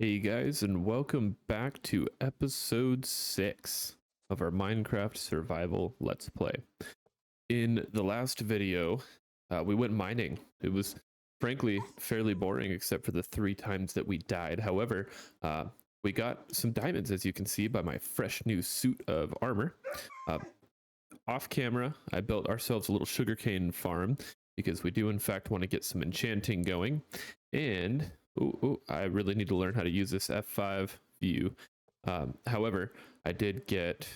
Hey guys, and welcome back to episode 6 of our Minecraft survival Let's Play. In the last video, we went mining. It was frankly fairly boring except for the 3 times that we died. However, we got some diamonds, as you can see by my fresh new suit of armor. Off camera, I built ourselves a little sugarcane farm because we do in fact want to get some enchanting going. And I really need to learn how to use this F5 view. However, I did get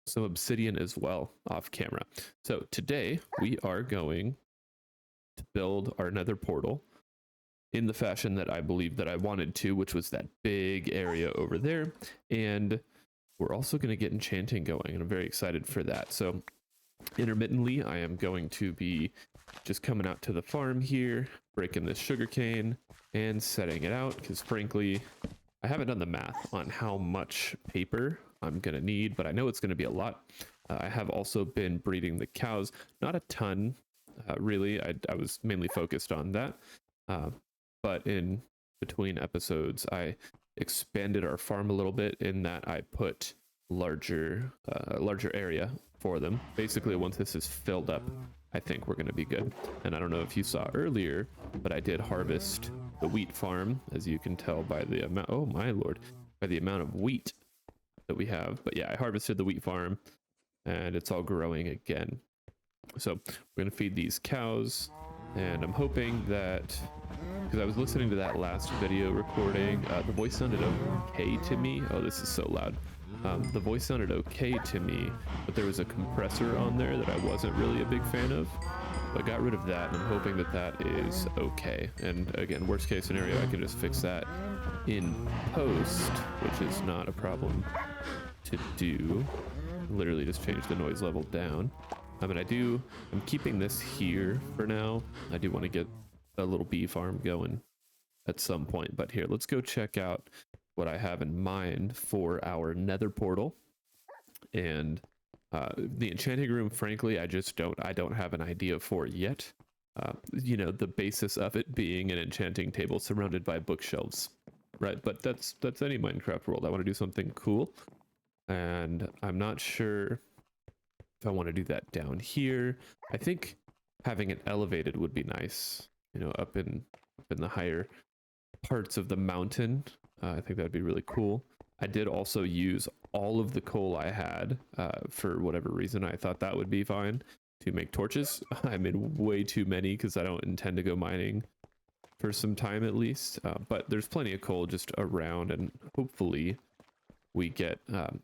some obsidian as well off camera. So today we are going to build our nether portal in the fashion that I believe that I wanted to, which was that big area over there. And we're also going to get enchanting going, and I'm very excited for that. So intermittently, I am going to be just coming out to the farm here, breaking this sugarcane and setting it out, because frankly, I haven't done the math on how much paper I'm going to need, but I know it's going to be a lot. I have also been breeding the cows, not a ton, really. I was mainly focused on that. But in between episodes, I expanded our farm a little bit in that I put larger area for them. Basically, once this is filled up, I think we're going to be good. And I don't know if you saw earlier, but I did harvest the wheat farm, as you can tell by the amount, oh my lord, by the amount of wheat that we have. But yeah, I harvested the wheat farm and it's all growing again. So we're going to feed these cows, and I'm hoping that, because I was listening to that last video recording, the voice sounded okay to me. Oh, this is so loud. The voice sounded okay to me, but there was a compressor on there that I wasn't really a big fan of. So I got rid of that, and I'm hoping that that is okay. And again, worst case scenario, I can just fix that in post, which is not a problem to do. Literally just change the noise level down. I'm keeping this here for now. I do want to get a little bee farm going at some point, but here, let's go check out what I have in mind for our nether portal. And the enchanting room, frankly, I don't have an idea for yet. You know, the basis of it being an enchanting table surrounded by bookshelves, right? But that's any Minecraft world. I want to do something cool, and I'm not sure if I want to do that down here. I think having it elevated would be nice, you know, up in the higher parts of the mountain. I think that'd be really cool. I did also use all of the coal I had for whatever reason. I thought that would be fine to make torches. I made way too many because I don't intend to go mining for some time at least. But there's plenty of coal just around, and hopefully we get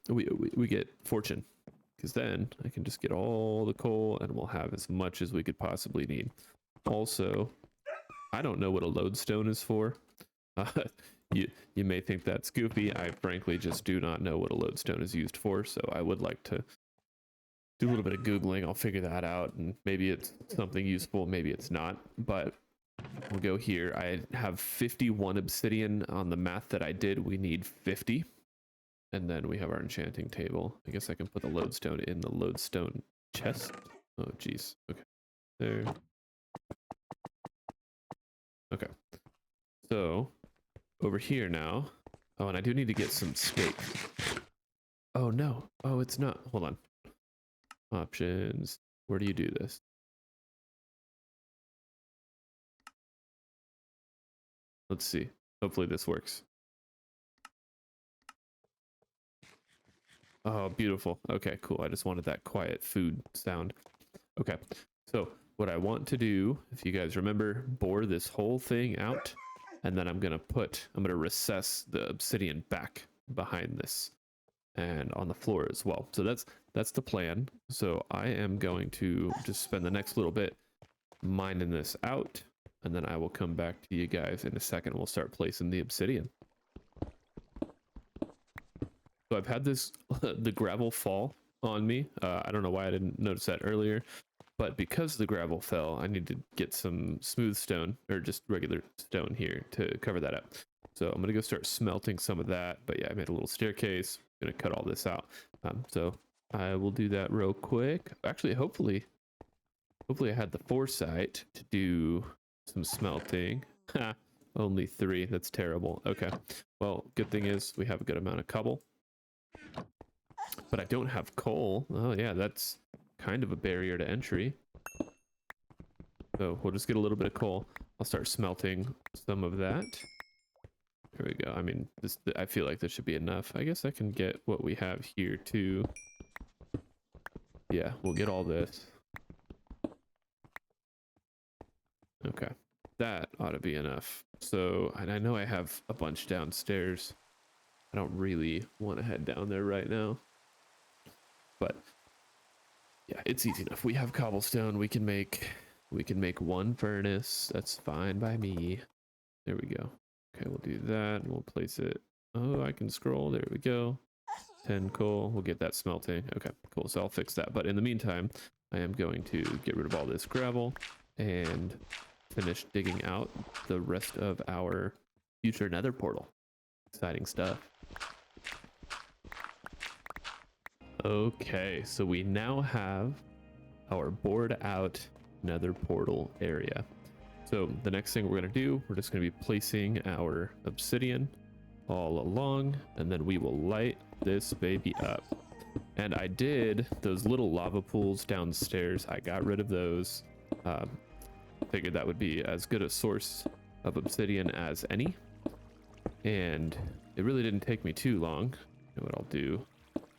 we get fortune, because then I can just get all the coal and we'll have as much as we could possibly need. Also, I don't know what a lodestone is for. You may think that's goofy. I frankly just do not know what a lodestone is used for, so I would like to do a little bit of Googling. I'll figure that out, and maybe it's something useful, maybe it's not, but we'll go here. I have 51 obsidian on the math that I did. We need 50. And then we have our enchanting table. I guess I can put the lodestone in the lodestone chest. Oh, geez. Okay. There. Okay. So, over here now. Oh, and I do need to get some steak. Oh, no. Oh, it's not. Hold on. Options. Where do you do this? Let's see. Hopefully this works. Oh, beautiful. Okay, cool. I just wanted that quiet food sound. Okay, so what I want to do, if you guys remember, bore this whole thing out, and then I'm gonna recess the obsidian back behind this and on the floor as well. So that's the plan. So I am going to just spend the next little bit mining this out, and then I will come back to you guys in a second. We'll start placing the obsidian. So I've had this the gravel fall on me. I don't know why I didn't notice that earlier, but because the gravel fell, I need to get some smooth stone, or just regular stone here, to cover that up. So I'm gonna go start smelting some of that. But yeah, I made a little staircase. I'm gonna cut all this out. So I will do that real quick. Actually, hopefully I had the foresight to do some smelting. Only 3. That's terrible. Okay. Well, good thing is we have a good amount of cobble. But I don't have coal. Oh, yeah, that's kind of a barrier to entry. So we'll just get a little bit of coal. I'll start smelting some of that. There we go. I mean, I feel like this should be enough. I guess I can get what we have here too. Yeah, we'll get all this. Okay, that ought to be enough. So, and I know I have a bunch downstairs. I don't really want to head down there right now. But yeah, it's easy enough. We have cobblestone. We can make 1 furnace. That's fine by me. There we go. Okay, we'll do that. We'll place it. Oh, I can scroll. There we go. 10 coal. We'll get that smelting. Okay, cool. So I'll fix that. But in the meantime, I am going to get rid of all this gravel and finish digging out the rest of our future nether portal. Exciting stuff. Okay, so we now have our bored out nether portal area. So the next thing we're going to do, we're just going to be placing our obsidian all along, and then we will light this baby up. And I did those little lava pools downstairs. I got rid of those. Figured that would be as good a source of obsidian as any. And it really didn't take me too long. You know what I'll do?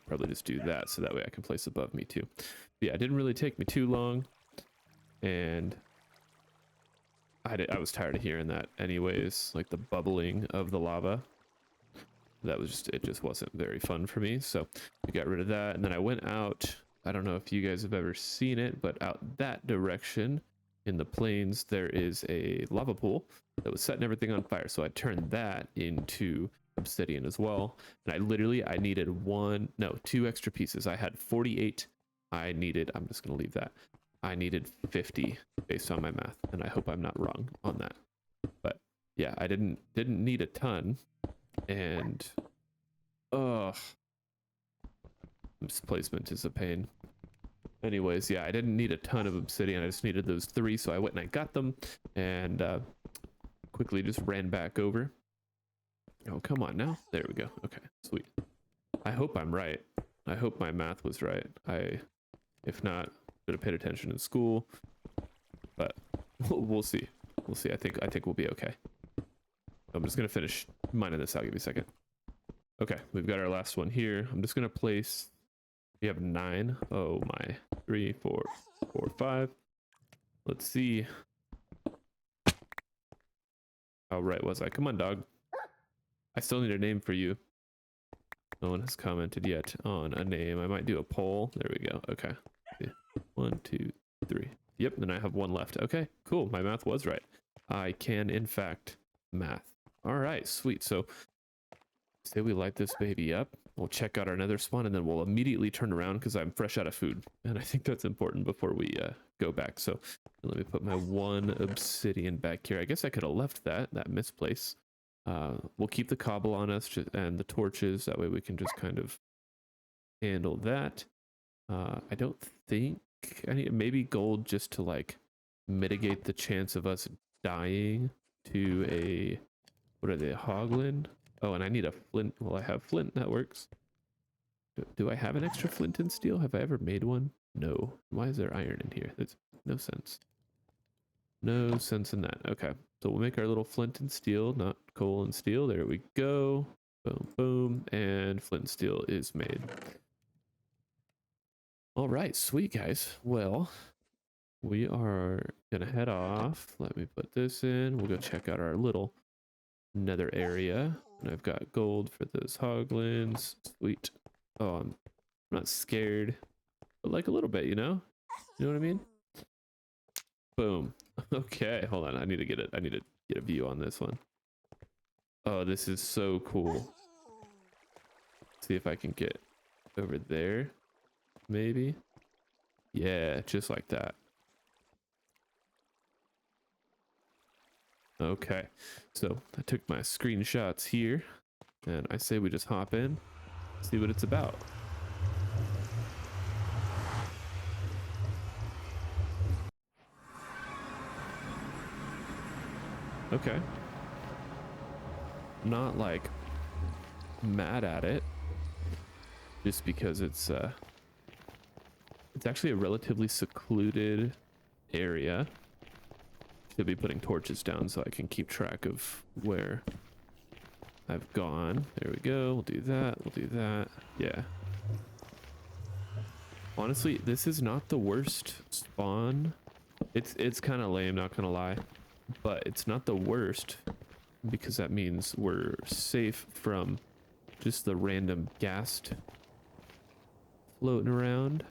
Probably just do that so that way I can place above me too. But yeah, it didn't really take me too long. And I was tired of hearing that anyways, like the bubbling of the lava. That was just, it just wasn't very fun for me. So we got rid of that. And then I went out, I don't know if you guys have ever seen it, but out that direction in the plains, there is a lava pool that was setting everything on fire. So I turned that into obsidian as well. And I needed 2 extra pieces. I had 48. I'm just going to leave that. I needed 50 based on my math, and I hope I'm not wrong on that. But yeah, I didn't need a ton, and misplacement is a pain. Anyways, yeah, I didn't need a ton of obsidian. I just needed those 3, so I went and I got them, and quickly just ran back over. Oh, come on now. There we go. Okay, sweet. I hope I'm right. I hope my math was right. If not, should have paid attention in school, but we'll see. We'll see. I think we'll be okay. I'm just gonna finish mining this out. Give me a second. Okay, we've got our last one here. I'm just gonna place. We have 9. Oh my. 3, 4, 4, 5. Let's see. How right was I? Come on, dog. I still need a name for you. No one has commented yet on a name. I might do a poll. There we go. Okay. 1, 2, 3. Yep, then I have 1 left. Okay, cool. My math was right. I can, in fact, math. All right, sweet. So, say we light this baby up. We'll check out our nether spawn, and then we'll immediately turn around because I'm fresh out of food. And I think that's important before we go back. So, let me put my 1 obsidian back here. I guess I could have left that misplace. We'll keep the cobble on us and the torches. That way we can just kind of handle that. I don't think maybe gold just to like mitigate the chance of us dying to a, what are they, a hoglin? Oh, and I need a flint. Well, I have flint. That works. Do I have an extra flint and steel? Have I ever made one? No. Why is there iron in here? That's no sense. No sense in that. Okay. So we'll make our little flint and steel, not coal and steel. There we go. Boom, boom. And flint and steel is made. All right, sweet guys. Well, we are gonna head off. Let me put this in. We'll go check out our little nether area. And I've got gold for those hoglins. Sweet. Oh, I'm not scared, but like a little bit, you know? You know what I mean? Boom. Okay, hold on. I need to get a view on this one. Oh, this is so cool. See if I can get over there. Maybe. Yeah, just like that. Okay, so I took my screenshots here, and I say we just hop in, see what it's about. Okay. not like mad at it, just because it's actually a relatively secluded area. Should be putting torches down so I can keep track of where I've gone. There we go. We'll do that. We'll do that. Yeah. Honestly, this is not the worst spawn. It's kind of lame, not gonna lie, but it's not the worst because that means we're safe from just the random ghast floating around.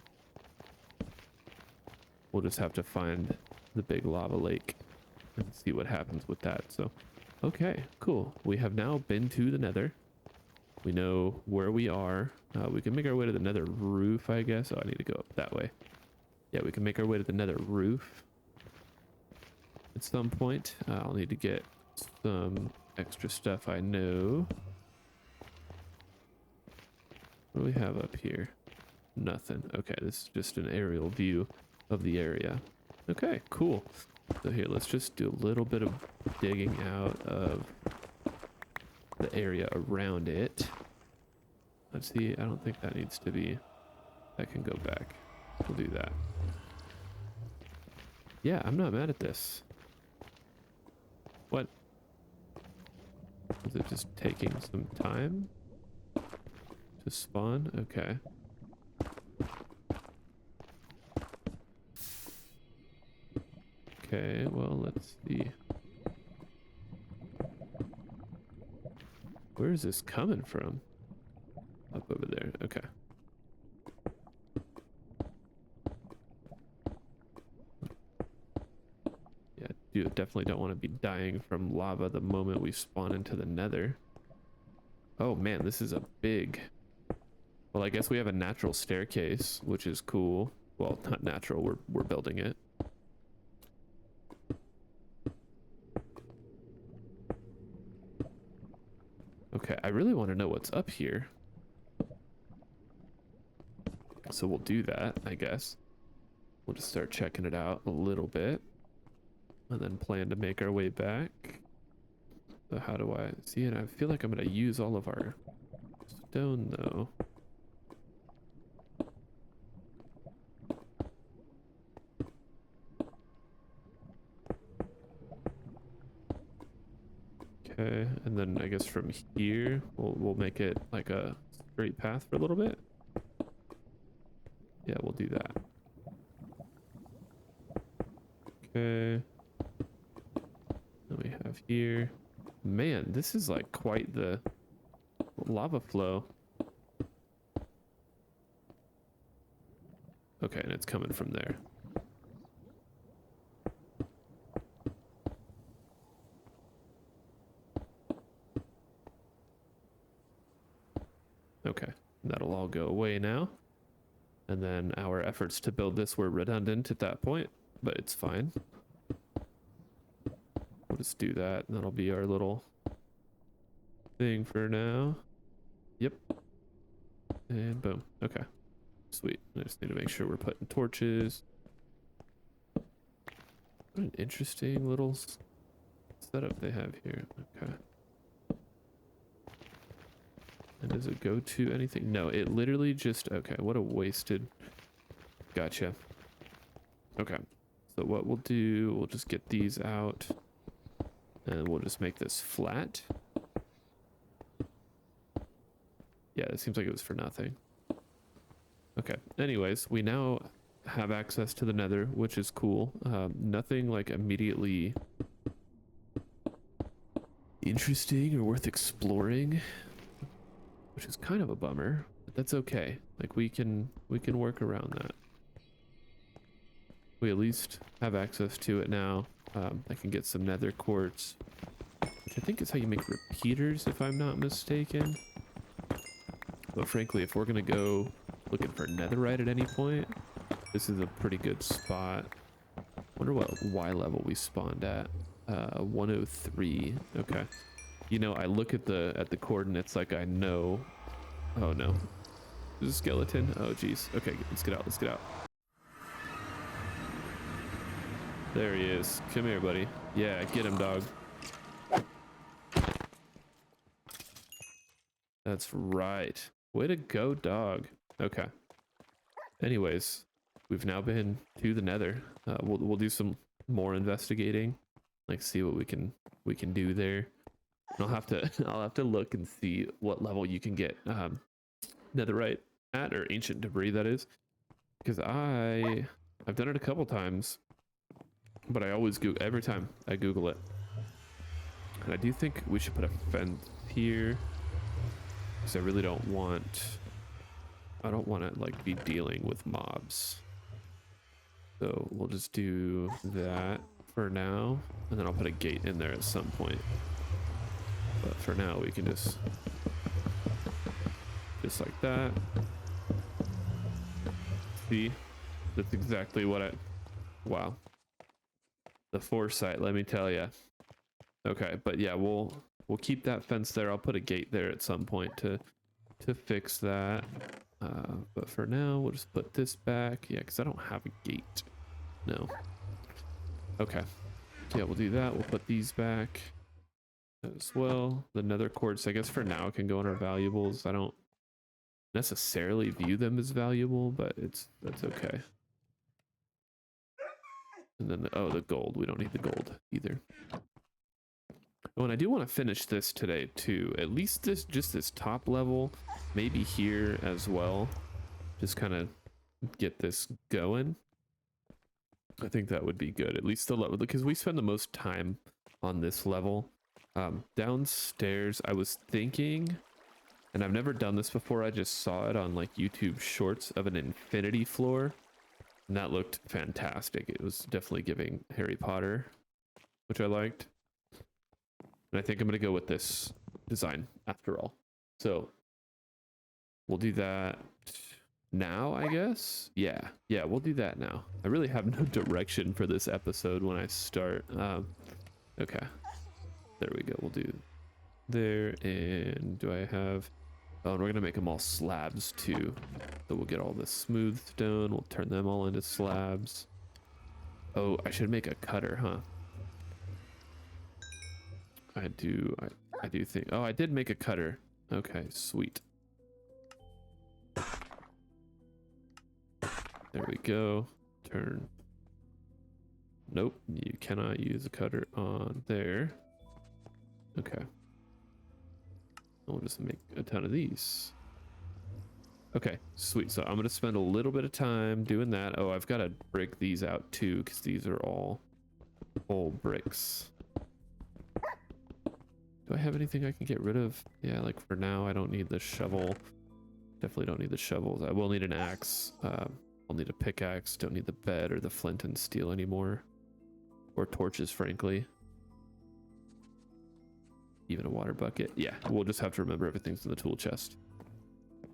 We'll just have to find the big lava lake and see what happens with that. So, okay, cool. We have now been to the Nether. We know where we are. We can make our way to the Nether roof, I guess. Oh, I need to go up that way. Yeah, we can make our way to the Nether roof at some point. I'll need to get some extra stuff I know. What do we have up here? Nothing. Okay, this is just an aerial view of the area. Okay, cool. So here, let's just do a little bit of digging out of the area around it. Let's see, I don't think that needs to be, that can go back. We'll do that. Yeah, I'm not mad at this. What? Is it just taking some time to spawn? Okay. Okay, well, let's see. Where is this coming from? Up over there. Okay. Yeah, you definitely don't want to be dying from lava the moment we spawn into the Nether. Oh man, this is a big... Well, I guess we have a natural staircase, which is cool. Well, not natural, we're building it. Okay, I really want to know what's up here. So we'll do that, I guess. We'll just start checking it out a little bit. And then plan to make our way back. So how do I see it? I feel like I'm going to use all of our stone, though. Okay, and then I guess from here, we'll make it like a straight path for a little bit. Yeah, we'll do that. Okay. Then we have here. Man, this is like quite the lava flow. Okay, and it's coming from there. Okay, that'll all go away now. And then our efforts to build this were redundant at that point, but it's fine. We'll just do that, and that'll be our little thing for now. Yep. And boom. Okay. Sweet. I just need to make sure we're putting torches. What an interesting little setup they have here. Okay. And does it go to anything? No, it literally just... Okay, what a wasted... Gotcha. Okay. So what we'll do, we'll just get these out. And we'll just make this flat. Yeah, it seems like it was for nothing. Okay. Anyways, we now have access to the Nether, which is cool. Nothing like immediately interesting or worth exploring, which is kind of a bummer, but that's okay. Like we can work around that. We at least have access to it now. I can get some nether quartz, which I think is how you make repeaters, if I'm not mistaken. But frankly, if we're gonna go looking for netherite at any point, this is a pretty good spot. Wonder what Y level we spawned at. 103. Okay. You know, I look at the coordinates like I know. Oh no. There's a skeleton. Oh geez. Okay, let's get out. Let's get out. There he is. Come here, buddy. Yeah, get him, dog. That's right. Way to go, dog. Okay. Anyways, we've now been to the Nether. We'll do some more investigating, like see what we can do there. And I'll have to I'll have to look and see what level you can get netherite at, or ancient debris that is, because I've done it a couple times, but I always go every time I Google it. And I do think we should put a fence here, because I really don't want to like be dealing with mobs. So we'll just do that for now, and then I'll put a gate in there at some point. But for now, we can just like that. See, that's exactly what wow. The foresight, let me tell you. Okay, but yeah, we'll keep that fence there. I'll put a gate there at some point to fix that. But for now, we'll just put this back. Yeah, because I don't have a gate. No. Okay. Yeah, we'll do that. We'll put these back as well. The nether quartz, I guess for now, can go in our valuables. I don't necessarily view them as valuable, but that's okay. And then the gold. We don't need the gold either. Oh, and I do want to finish this today too. At least just this top level, maybe here as well. Just kind of get this going. I think that would be good. At least the level, because we spend the most time on this level. Downstairs, I was thinking, and I've never done this before. I just saw it on like YouTube shorts of an infinity floor, and that looked fantastic. It was definitely giving Harry Potter, which I liked. And I think I'm going to go with this design after all. So we'll do that now, I guess. Yeah, we'll do that now. I really have no direction for this episode when I start. Okay, there we go. We'll do there. And do I have... Oh, and we're going to make them all slabs too. So we'll get all the smooth stone. We'll turn them all into slabs. Oh, I should make a cutter, huh? I do think... Oh, I did make a cutter. Okay, sweet. There we go. Turn. Nope, you cannot use a cutter on there. Okay. We'll just make a ton of these. Okay, sweet. So I'm going to spend a little bit of time doing that. Oh, I've got to break these out too, because these are all bricks. Do I have anything I can get rid of? Yeah, like for now, I don't need the shovel. Definitely don't need the shovels. I will need an axe. I'll need a pickaxe. Don't need the bed or the flint and steel anymore. Or torches, frankly. Even a water bucket. Yeah, we'll just have to remember everything's in the tool chest.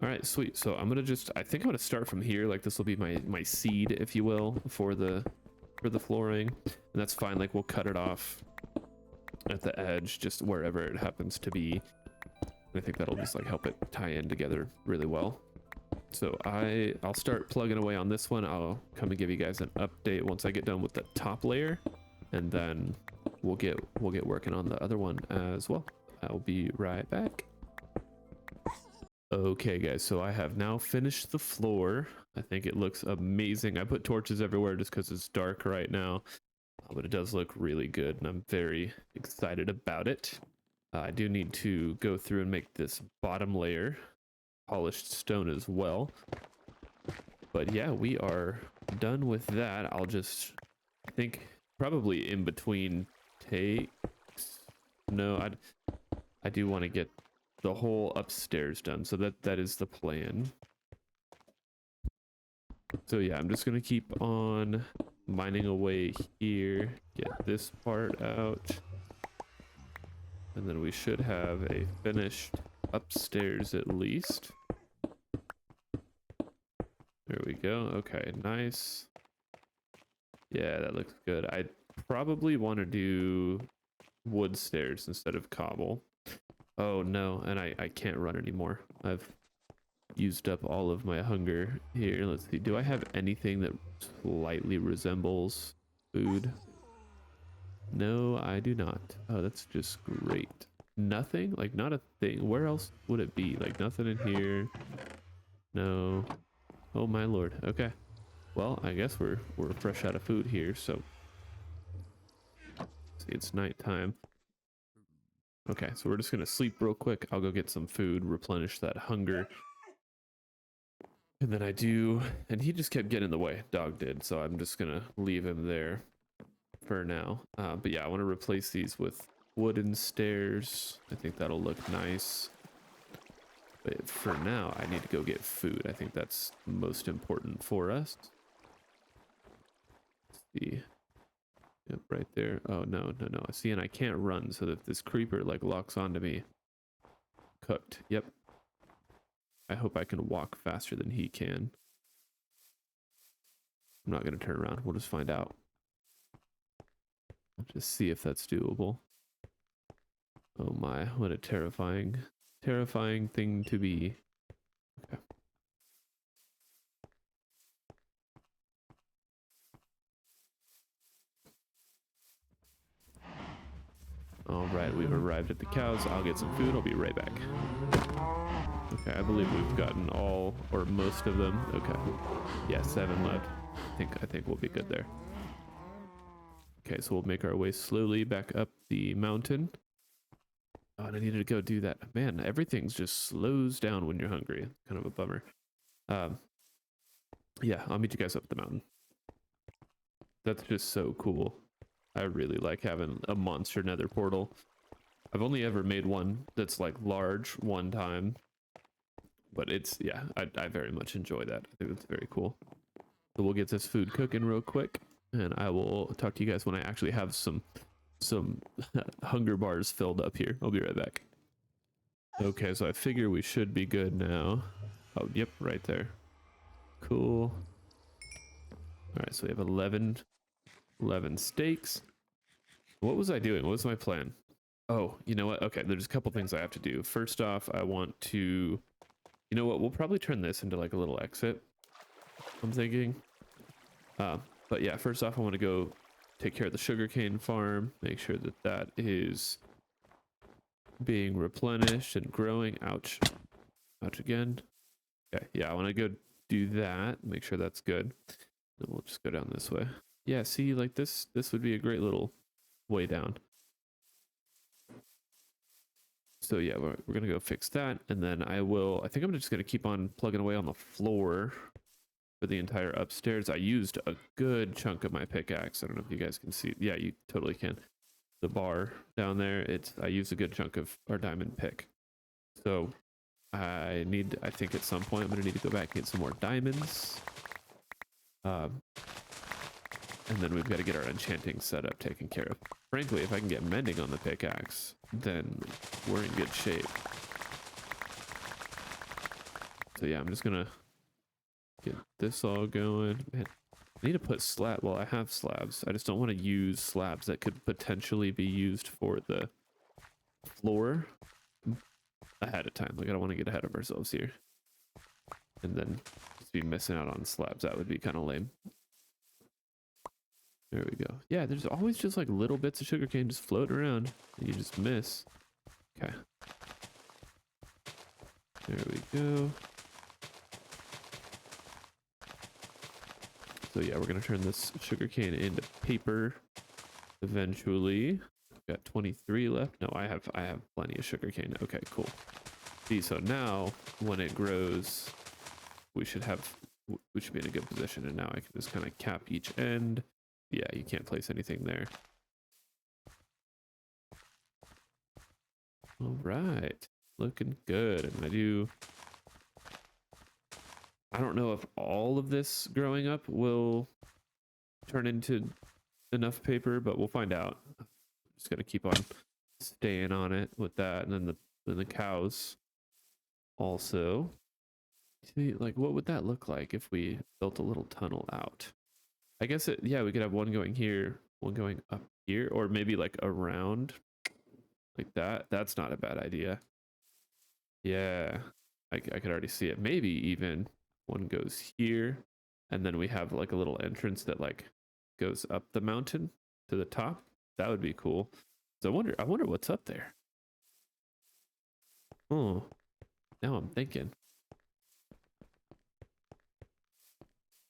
All right, sweet. So I'm gonna I think I'm gonna start from here. Like this will be my seed, if you will, for the flooring, and that's fine. Like we'll cut it off at the edge, just wherever it happens to be. I think that'll just like help it tie in together really well. So I'll start plugging away on this one. I'll come and give you guys an update once I get done with the top layer, and then we'll get working on the other one as well. I'll be right back. Okay guys, so I have now finished the floor. I think it looks amazing. I put torches everywhere just because it's dark right now, but it does look really good, and I'm very excited about it. I do need to go through and make this bottom layer polished stone as well. But yeah, we are done with that. I'll just, I think probably in between takes. No, I do want to get the whole upstairs done, so that is the plan. So yeah, I'm just gonna keep on mining away here, get this part out, and then we should have a finished upstairs at least. There we go. Okay, nice. Yeah, that looks good. I probably want to do wood stairs instead of cobble. Oh no, and I can't run anymore. I've used up all of my hunger here. Let's see, do I have anything that slightly resembles food? No, I do not. Oh, that's just great. nothing, like not a thing. Where else would it be? Like nothing in here. No. Oh my lord. Okay. Well, I guess we're fresh out of food here, so see, it's nighttime. Okay, so we're just gonna sleep real quick. I'll go get some food, replenish that hunger. And then and he just kept getting in the way. Dog did, so I'm just gonna leave him there for now. But yeah, I want to replace these with wooden stairs. I think that'll look nice. But for now, I need to go get food. I think that's most important for us. Let's see. Yep, right there. Oh, no. See, and I can't run, so if this creeper, like, locks onto me, cooked. Yep. I hope I can walk faster than he can. I'm not going to turn around. We'll just find out. Just see if that's doable. Oh my, what a terrifying thing to be. Okay. All right, we've arrived at the cows. I'll get some food. I'll be right back. Okay, I believe we've gotten all or most of them. Okay. Yeah, 7 left. I think we'll be good there. Okay, so we'll make our way slowly back up the mountain. Oh, and I needed to go do that. Man, everything's just slows down when you're hungry. Kind of a bummer. Yeah, I'll meet you guys up at the mountain. That's just so cool. I really like having a monster nether portal. I've only ever made one that's like large one time. But it's, yeah, I very much enjoy that. I think it's very cool. So we'll get this food cooking real quick. And I will talk to you guys when I actually have some hunger bars filled up here. I'll be right back. Okay, so I figure we should be good now. Oh, yep, right there. Cool. All right, so we have 11 steaks. What was I doing? What was my plan? Oh, you know what? Okay, there's a couple things I have to do. First off, I want to, you know what? We'll probably turn this into like a little exit, I'm thinking. But yeah, first off, I want to go take care of the sugarcane farm, make sure that that is being replenished and growing. Ouch. Ouch again. Okay, yeah, I want to go do that, make sure that's good. Then we'll just go down this way. Yeah, see, like this would be a great little way down. So yeah, we're gonna go fix that, and then I think I'm just gonna keep on plugging away on the floor for the entire upstairs. I used a good chunk of my pickaxe. I don't know if you guys can see. Yeah, you totally can. The bar down there, I used a good chunk of our diamond pick. So I think at some point I'm gonna need to go back and get some more diamonds. And then we've got to get our enchanting setup taken care of. Frankly, if I can get mending on the pickaxe, then we're in good shape. So yeah, I'm just gonna get this all going. Man, I need to put I have slabs. I just don't want to use slabs that could potentially be used for the floor ahead of time. Like, I don't want to get ahead of ourselves here. And then just be missing out on slabs. That would be kind of lame. There we go. Yeah, there's always just like little bits of sugarcane just floating around and you just miss. Okay. There we go. So yeah, we're gonna turn this sugarcane into paper eventually. I've got 23 left. No, I have plenty of sugarcane. Okay, cool. See, so now when it grows, we should be in a good position, and now I can just kind of cap each end. Yeah, you can't place anything there. All right, looking good. And I don't know if all of this growing up will turn into enough paper, but we'll find out. Just gotta keep on staying on it with that, and then the cows also. See, like, what would that look like if we built a little tunnel out? I guess yeah, we could have one going here, one going up here, or maybe like around like that. That's not a bad idea. Yeah, I could already see it. Maybe even one goes here, and then we have like a little entrance that like goes up the mountain to the top. That would be cool. So I wonder what's up there. Oh, now I'm thinking.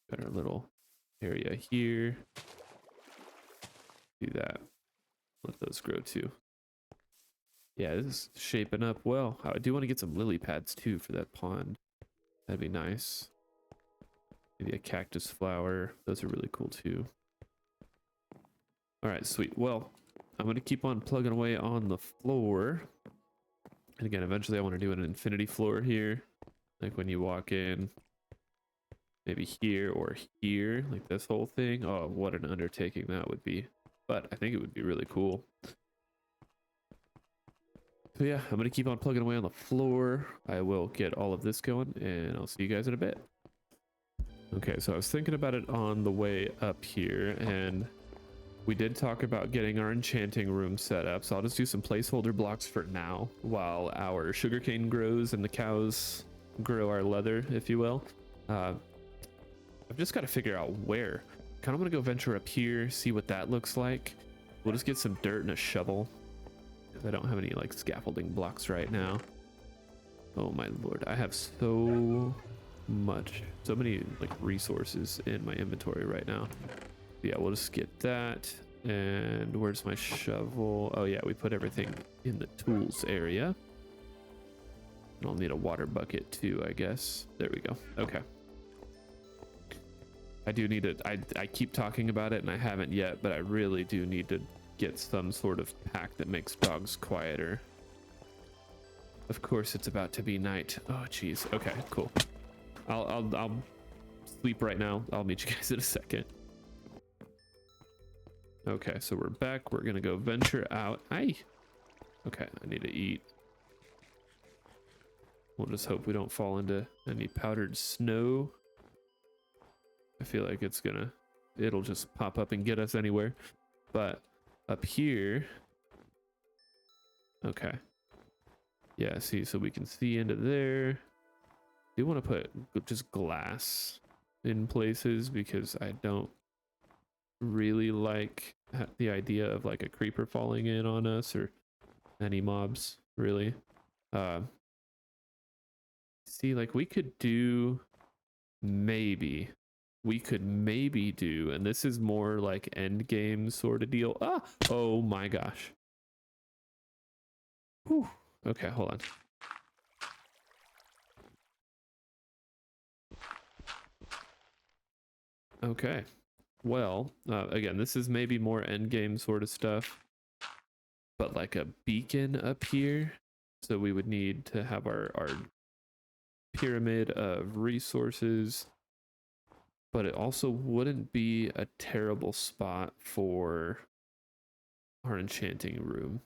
Got our little area here. Do that. Let those grow too. Yeah, this is shaping up well. I do want to get some lily pads too for that pond. That'd be nice. Maybe a cactus flower. Those are really cool too. All right, sweet. Well, I'm going to keep on plugging away on the floor. And again, eventually I want to do an infinity floor here. Like when you walk in, maybe here or here, like this whole thing. Oh, what an undertaking that would be. But I think it would be really cool. So yeah, I'm going to keep on plugging away on the floor. I will get all of this going and I'll see you guys in a bit. Okay, so I was thinking about it on the way up here, and we did talk about getting our enchanting room set up. So I'll just do some placeholder blocks for now while our sugarcane grows and the cows grow our leather, if you will. I've just got to figure out where. Kind of want to go venture up here, see what that looks like. We'll just get some dirt and a shovel, because I don't have any like scaffolding blocks right now. Oh my lord, I have so many like resources in my inventory right now. Yeah, we'll just get that. And where's my shovel? Oh yeah, we put everything in the tools area. And I'll need a water bucket too, I guess. There we go. Okay. I do need it. I keep talking about it and I haven't yet, but I really do need to get some sort of pack that makes dogs quieter. Of course, it's about to be night. Oh, geez. Okay, cool. I'll sleep right now. I'll meet you guys in a second. Okay, so we're back. We're gonna go venture out. Hi. Okay, I need to eat. We'll just hope we don't fall into any powdered snow. I feel like it'll just pop up and get us anywhere. But up here, okay. Yeah, see, so we can see into there. I do want to put just glass in places because I don't really like the idea of like a creeper falling in on us or any mobs, really. See, like we could do maybe do, and this is more like end game sort of deal. Ah, oh my gosh. Whew. Okay, hold on. Okay, well, again, this is maybe more end game sort of stuff, but like a beacon up here. So we would need to have our pyramid of resources, but it also wouldn't be a terrible spot for our enchanting room.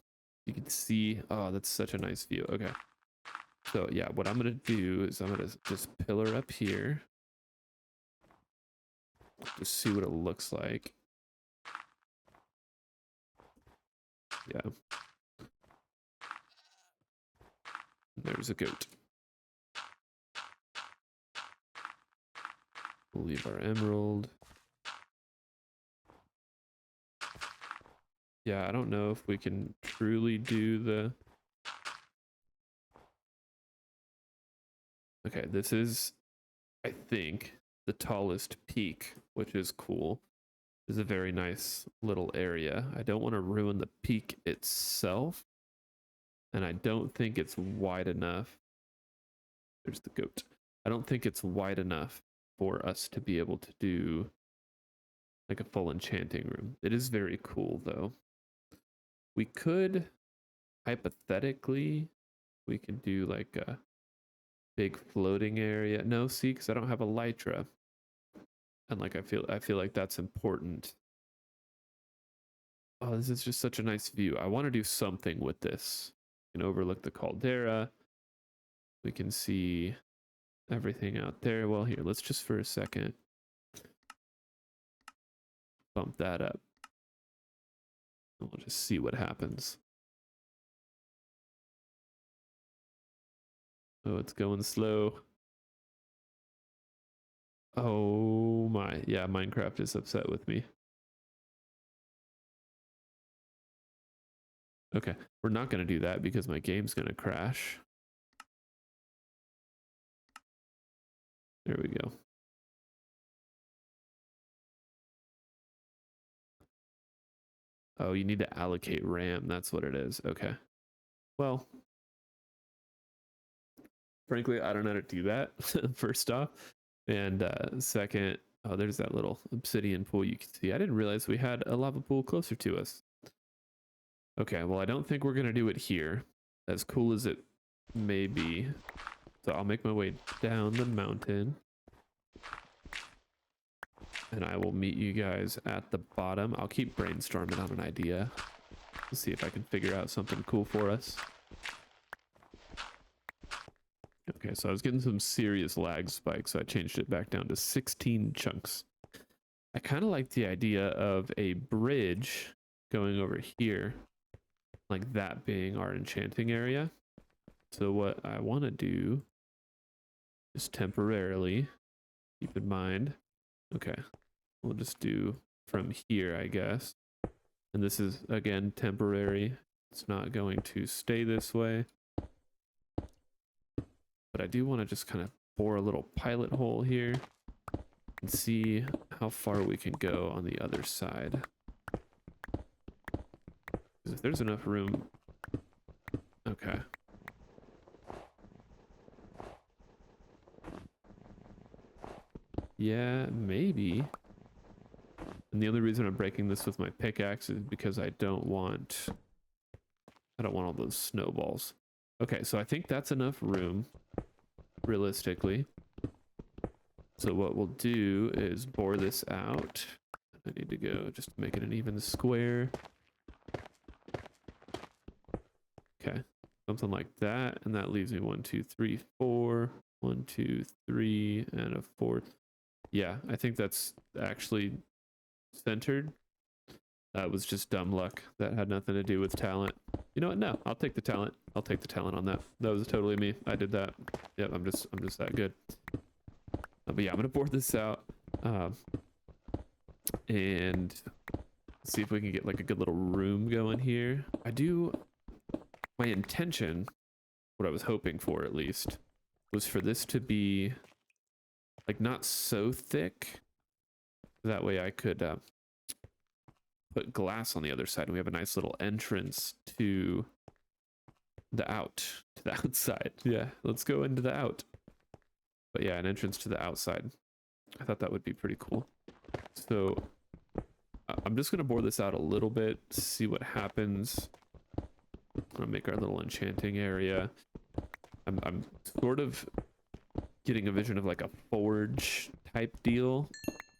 You can see, oh, that's such a nice view. Okay. So yeah, what I'm gonna do is I'm gonna just pillar up here. Just see what it looks like. Yeah. There's a goat. We'll leave our emerald. Yeah, I don't know if we can truly do the... Okay, this is, I think, the tallest peak, which is cool. This is a very nice little area. I don't want to ruin the peak itself. And I don't think it's wide enough. There's the goat. I don't think it's wide enough for us to be able to do like a full enchanting room. It is very cool though. We could hypothetically, we could do like a big floating area. No, see, because I don't have a elytra. And like I feel like that's important. Oh, this is just such a nice view. I want to do something with this. We can overlook the caldera. We can see everything out there. Well, here, let's just for a second bump that up. We'll just see what happens. Oh, it's going slow. Oh my, yeah, Minecraft is upset with me. Okay, we're not going to do that because my game's going to crash. There we go. Oh, you need to allocate RAM. That's what it is. Okay. Well, frankly, I don't know how to do that, first off. And second, oh, there's that little obsidian pool you can see. I didn't realize we had a lava pool closer to us. Okay, well, I don't think we're going to do it here, as cool as it may be. So I'll make my way down the mountain. And I will meet you guys at the bottom. I'll keep brainstorming on an idea. Let's see if I can figure out something cool for us. Okay, so I was getting some serious lag spikes, so I changed it back down to 16 chunks. I kind of like the idea of a bridge going over here, like that being our enchanting area. So what I want to do is temporarily, keep in mind, okay, we'll just do from here, I guess. And this is, again, temporary. It's not going to stay this way. But I do want to just kind of bore a little pilot hole here and see how far we can go on the other side. Because if there's enough room... Okay. Yeah, maybe. And the only reason I'm breaking this with my pickaxe is because I don't want all those snowballs. Okay, so I think that's enough room, realistically. So what we'll do is bore this out. I need to go just to make it an even square. Okay, something like that. And that leaves me 1, 2, 3, 4. 1, 2, 3, and a 4th. Yeah, I think that's actually centered. That was just dumb luck. That had nothing to do with talent. You know what? No, I'll take the talent. I'll take the talent on that. That was totally me. I did that. Yep, I'm just that good. But yeah, I'm gonna board this out, and see if we can get like a good little room going here. My intention, what I was hoping for at least, was for this to be like not so thick. That way I could put glass on the other side, and we have a nice little entrance to the outside. Yeah, let's go into the out. But yeah, an entrance to the outside. I thought that would be pretty cool. So I'm just gonna bore this out a little bit, see what happens. I'm gonna make our little enchanting area. I'm sort of getting a vision of like a forge type deal.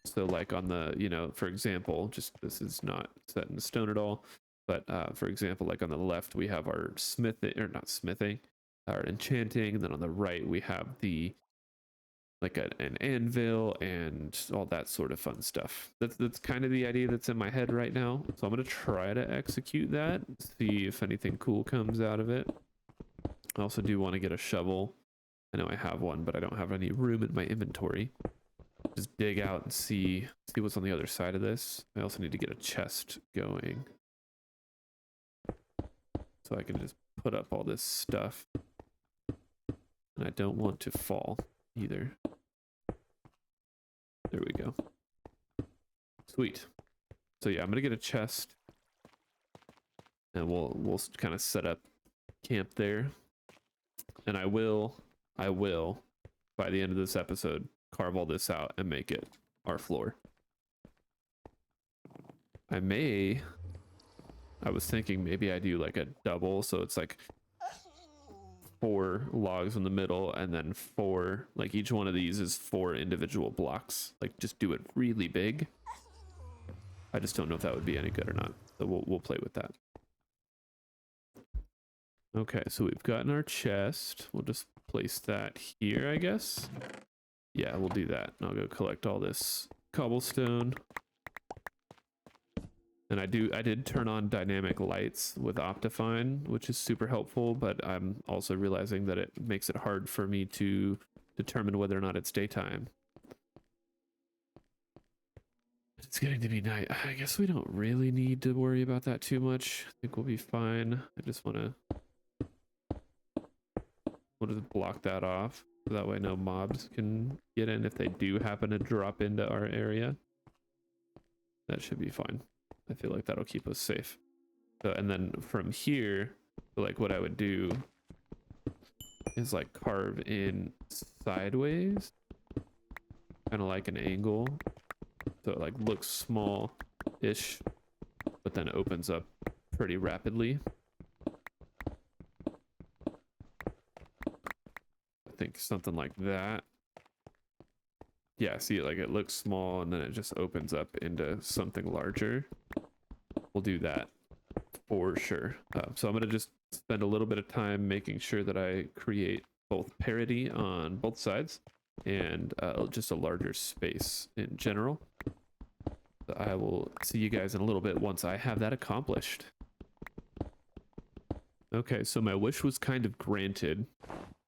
So like on the, you know, for example, just this is not set in stone at all, but for example, like on the left we have our smithing, or not smithing, our enchanting, and then on the right we have the like an anvil and all that sort of fun stuff. That's kind of the idea that's in my head right now. So I'm gonna try to execute that, see if anything cool comes out of it. I also do want to get a shovel. I know I have one, but I don't have any room in my inventory. Just dig out and see what's on the other side of this. I also need to get a chest going, so I can just put up all this stuff. And I don't want to fall either. There we go. Sweet. So yeah, I'm gonna get a chest, and we'll kind of set up camp there. And I will by the end of this episode carve all this out and make it our floor. I was thinking maybe I do like a double, so it's like 4 logs in the middle, and then 4, like each one of these is 4 individual blocks. Like just do it really big. I just don't know if that would be any good or not. So we'll play with that. Okay, so we've gotten our chest. We'll just place that here, I guess. Yeah, we'll do that. And I'll go collect all this cobblestone. And I did turn on dynamic lights with Optifine, which is super helpful, but I'm also realizing that it makes it hard for me to determine whether or not it's daytime. It's getting to be night. I guess we don't really need to worry about that too much. I think we'll be fine. I just want to... We'll just block that off. So that way no mobs can get in if they do happen to drop into our area. That should be fine. I feel like that'll keep us safe. So, and then from here, like what I would do is like carve in sideways, kind of like an angle. So it like looks small-ish, but then opens up pretty rapidly. I think something like that. Yeah, see, like it looks small and then it just opens up into something larger. We'll do that for sure. So I'm going to just spend a little bit of time making sure that I create both parity on both sides and just a larger space in general. So I will see you guys in a little bit once I have that accomplished. Okay, so my wish was kind of granted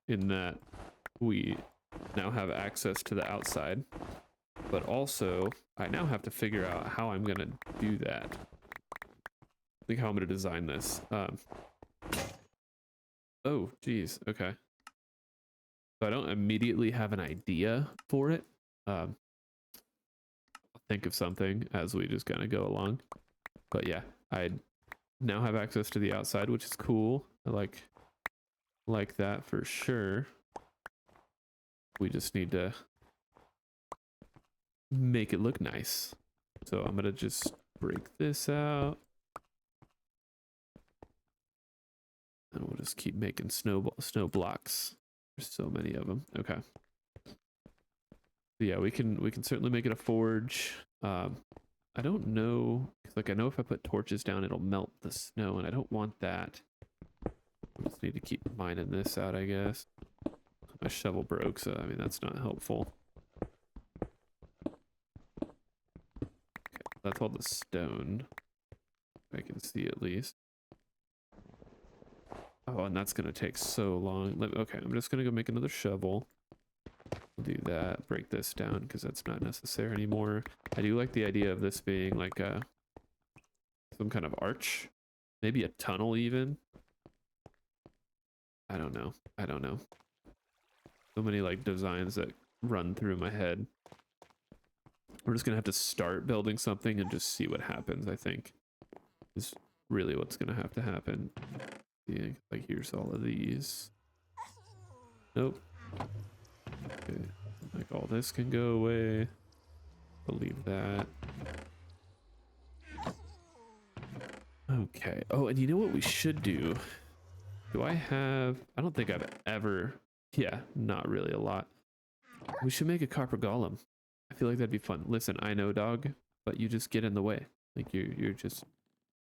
in that we now have access to the outside, but also I now have to figure out how I'm going to do that. Like how I'm going to design this. Oh, geez. Okay. So I don't immediately have an idea for it. I'll think of something as we just kind of go along. But yeah, I now have access to the outside, which is cool. I like that for sure. We just need to make it look nice. So I'm going to just break this out. And we'll just keep making snow blocks. There's so many of them. Okay. Yeah, we can certainly make it a forge. I don't know, like I know if I put torches down, it'll melt the snow, and I don't want that. I just need to keep mining this out, I guess. My shovel broke, so I mean that's not helpful. Okay, that's all the stone. I can see at least. Oh, and that's gonna take so long. Okay, I'm just gonna go make another shovel. We'll do that. Break this down because that's not necessary anymore. I do like the idea of this being like some kind of arch, maybe a tunnel even. I don't know. I don't know. So many like designs that run through my head. We're just gonna have to start building something and just see what happens. I think is really what's gonna have to happen. Yeah, like here's all of these. Nope. Okay. Like all this can go away. I'll leave that. Okay. Oh, and you know what we should do? Do I have... I don't think I've ever... Yeah, not really a lot. We should make a copper golem. I feel like that'd be fun. Listen, I know, dog, but you just get in the way. Like you're just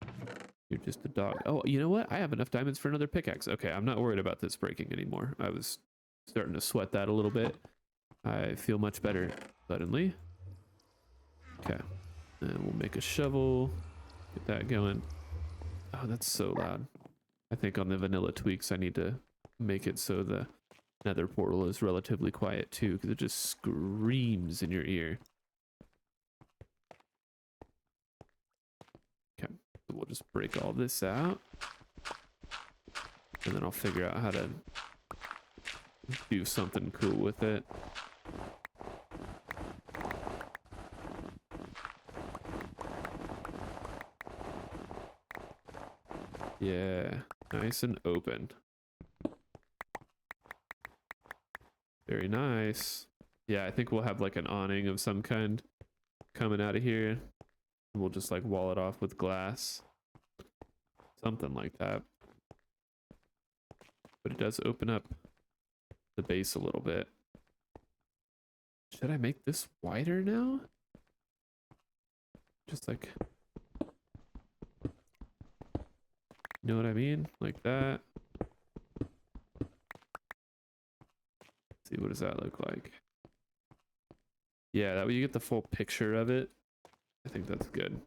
a dog. Oh, you know what? I have enough diamonds for another pickaxe. Okay, I'm not worried about this breaking anymore. I was starting to sweat that a little bit. I feel much better suddenly. Okay. And we'll make a shovel. Get that going. Oh, that's so loud. I think on the vanilla tweaks, I need to make it so the Nether Portal is relatively quiet too, because it just screams in your ear. Okay, so we'll just break all this out. And then I'll figure out how to do something cool with it. Yeah, nice and open. Very nice. Yeah, I think we'll have like an awning of some kind coming out of here. We'll just like wall it off with glass. Something like that. But it does open up the base a little bit. Should I make this wider now? Just like... You know what I mean? Like that. Let's see, what does that look like? Yeah, that way you get the full picture of it. I think that's good.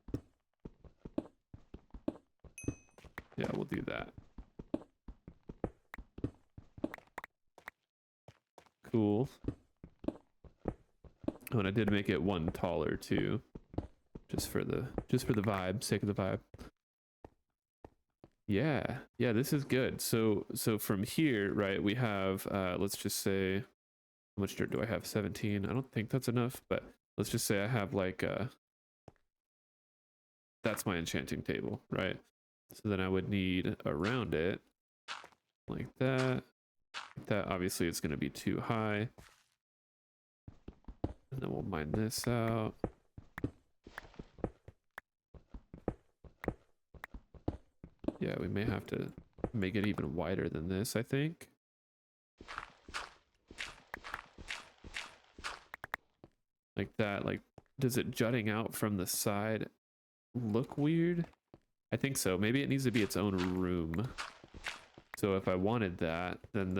Yeah, we'll do that. Cool. Oh, and I did make it one taller too. Just for the vibe, sake of the vibe. Yeah, this is good. So from here, right, we have let's just say How much dirt do I have? 17. I don't think that's enough, but let's just say I have like that's my enchanting table, right? So then I would need around it like that. That obviously it's going to be too high. And then we'll mine this out. Yeah, we may have to make it even wider than this, I think. Like that. Like, does it jutting out from the side look weird? I think so. Maybe it needs to be its own room. So if I wanted that, then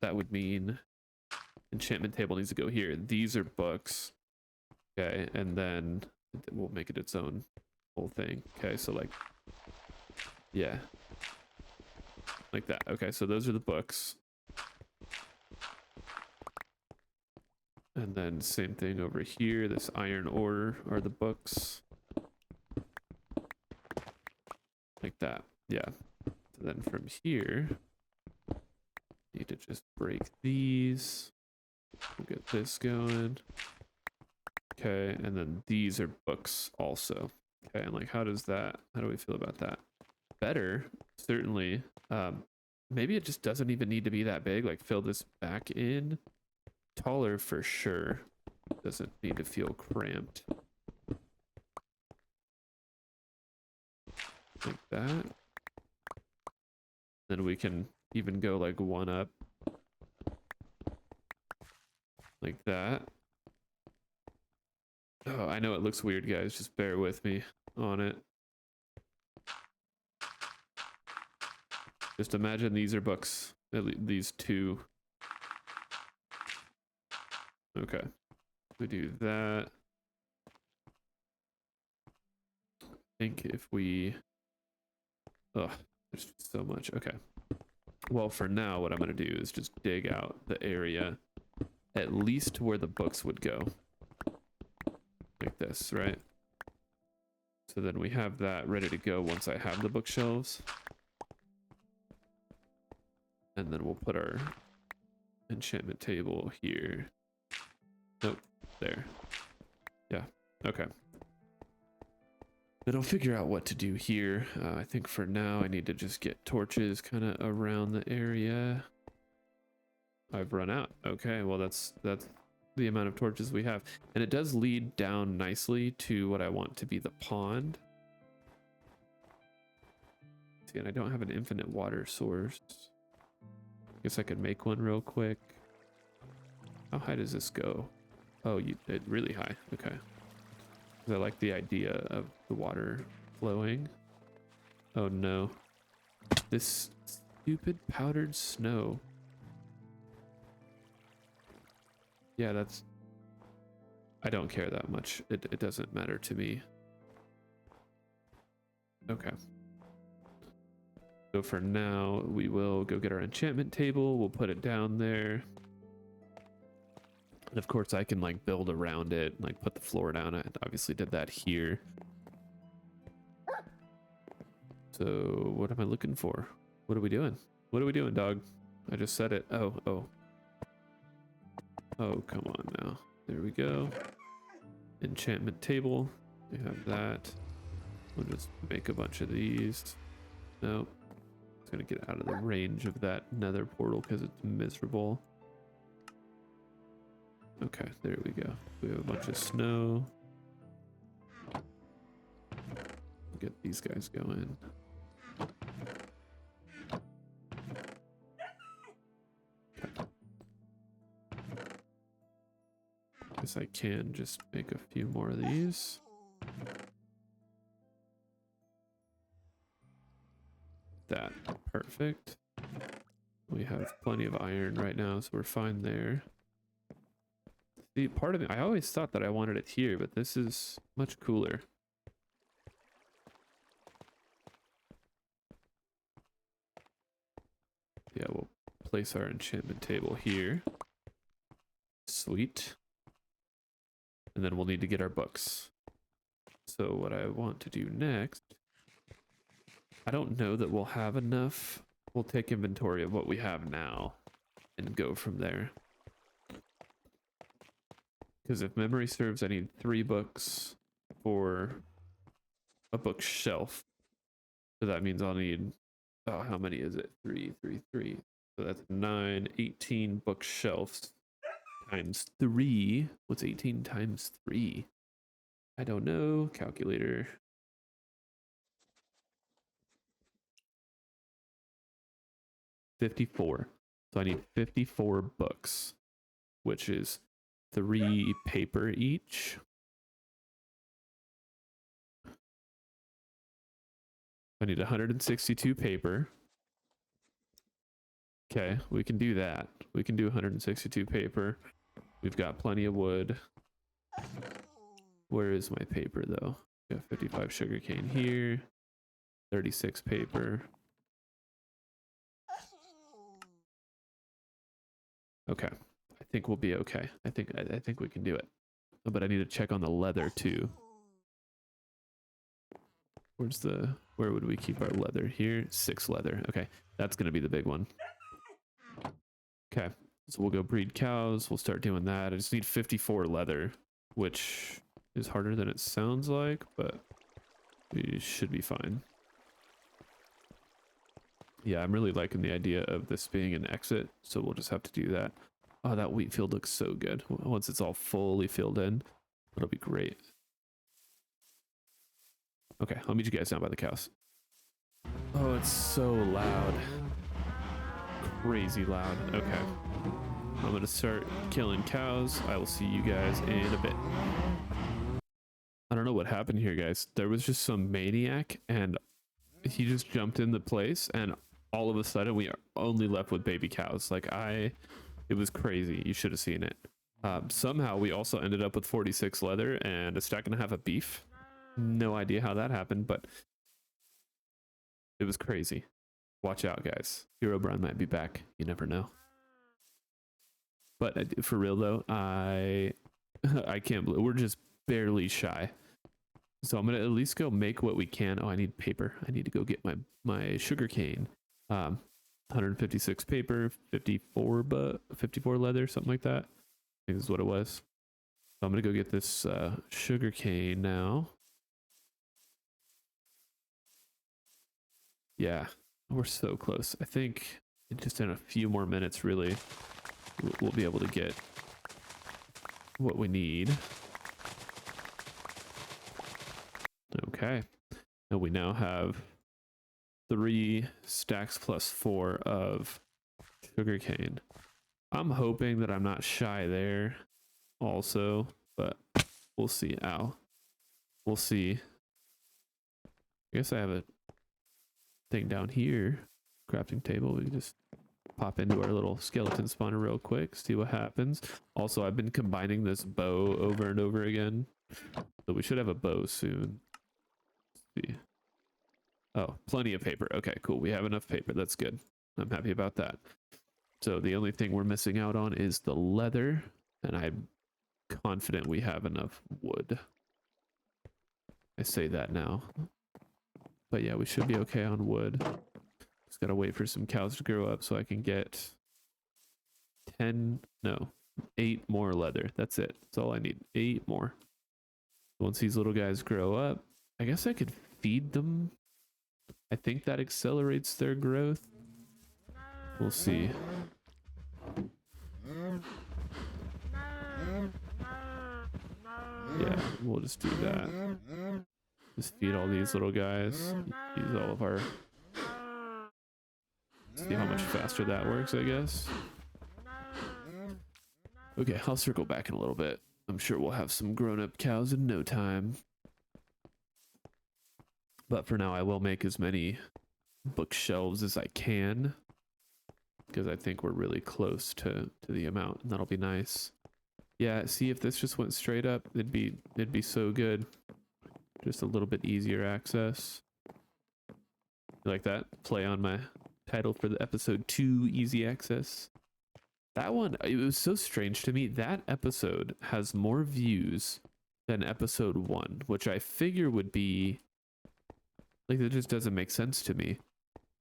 that would mean enchantment table needs to go here. These are books. Okay, and then we'll make it its own whole thing. Okay, so like, yeah. Like that. Okay, so those are the books. And then same thing over here. This iron ore are the books. Like that. Yeah. So then from here, need to just break these. We'll get this going. Okay, and then these are books also. Okay, and like how do we feel about that? Better, certainly. Maybe it just doesn't even need to be that big. Like fill this back in. Taller for sure. Doesn't need to feel cramped. Like that. Then we can even go like one up. Like that. Oh, I know it looks weird, guys. Just bear with me on it. Just imagine these are books. These two. Okay. We do that. I think if we... Oh, there's so much. Okay. Well, for now, what I'm going to do is just dig out the area at least where the books would go. Like this, right? So then we have that ready to go once I have the bookshelves. And then we'll put our enchantment table here. Nope, there. Yeah, okay. Then I'll figure out what to do here. I think for now I need to just get torches kind of around the area. I've run out. Okay, well that's the amount of torches we have. And it does lead down nicely to what I want to be the pond. See, and I don't have an infinite water source. Guess I could make one real quick. How high does this go? Oh, it really high. Okay. I like the idea of the water flowing. Oh no. This stupid powdered snow. Yeah, that's... I don't care that much. It doesn't matter to me. Okay. So for now, we will go get our enchantment table. We'll put it down there. And of course, I can like build around it, like put the floor down. I obviously did that here. So what am I looking for? What are we doing? What are we doing, dog? I just said it. Oh. Oh, come on now. There we go. Enchantment table. We have that. We'll just make a bunch of these. No. It's gonna get out of the range of that nether portal because it's miserable. Okay, there we go. We have a bunch of snow. Get these guys going. Okay. Guess I can just make a few more of these. That, perfect. We have plenty of iron right now, so we're fine there. See, part of it, I always thought that I wanted it here, but this is much cooler. Yeah, we'll place our enchantment table here. Sweet. And then we'll need to get our books. So what I want to do next, I don't know that we'll have enough. We'll take inventory of what we have now and go from there. Because if memory serves, I need 3 books for a bookshelf. So that means I'll need, oh, how many is it? 3, 3, 3. So that's 9, 18 bookshelves times 3. What's 18 times 3? I don't know. Calculator. 54. So I need 54 books, which is 3 paper each. I need 162 paper. Okay, we can do that. We can do 162 paper. We've got plenty of wood. Where is my paper though? Got 55 sugarcane here. 36 paper. Okay. I think we'll be okay. I think we can do it. Oh, but I need to check on the leather too. Where would we keep our leather? Here, 6 leather. Okay, that's gonna be the big one. Okay, so we'll go breed cows. We'll start doing that. I just need 54 leather, which is harder than it sounds like, but we should be fine. Yeah, I'm really liking the idea of this being an exit, so we'll just have to do that. Oh, that wheat field looks so good. Once it's all fully filled in, it'll be great. Okay, I'll meet you guys down by the cows. Oh, it's so loud. Crazy loud. Okay. I'm gonna start killing cows. I will see you guys in a bit. I don't know what happened here, guys. There was just some maniac and he just jumped in the place and all of a sudden we are only left with baby cows. Like it was crazy. You should have seen it. Somehow we also ended up with 46 leather and a stack and a half of beef. No idea how that happened, but it was crazy. Watch out, guys. Herobrine might be back. You never know. But for real though, I can't believe we're just barely shy. So I'm gonna at least go make what we can. Oh, I need paper. I need to go get my sugar cane. 156 paper, 54 leather, something like that. I think is what it was. So I'm gonna go get this sugar cane now. Yeah, we're so close. I think just in a few more minutes, really, we'll be able to get what we need. Okay. And we now have 3 stacks plus 4 of sugarcane. I'm hoping that I'm not shy there also, but we'll see. Ow. We'll see. I guess I have a thing down here. Crafting table. We can just pop into our little skeleton spawner real quick, see what happens. Also, I've been combining this bow over and over again. So we should have a bow soon. Let's see. Oh, plenty of paper. Okay, cool. We have enough paper. That's good. I'm happy about that. So the only thing we're missing out on is the leather, and I'm confident we have enough wood. I say that now. But yeah, we should be okay on wood. Just gotta wait for some cows to grow up so I can get 8 more leather. That's it. That's all I need. 8 more. Once these little guys grow up, I guess I could feed them. I think that accelerates their growth. We'll see. Yeah, we'll just do that. Just feed all these little guys. Use all of our... See how much faster that works, I guess. Okay, I'll circle back in a little bit. I'm sure we'll have some grown-up cows in no time. But for now, I will make as many bookshelves as I can, because I think we're really close to the amount, and that'll be nice. Yeah, see, if this just went straight up, it'd be so good. Just a little bit easier access. You like that? Play on my title for the episode 2, easy access. That one, it was so strange to me. That episode has more views than episode 1, which I figure would be like, it just doesn't make sense to me.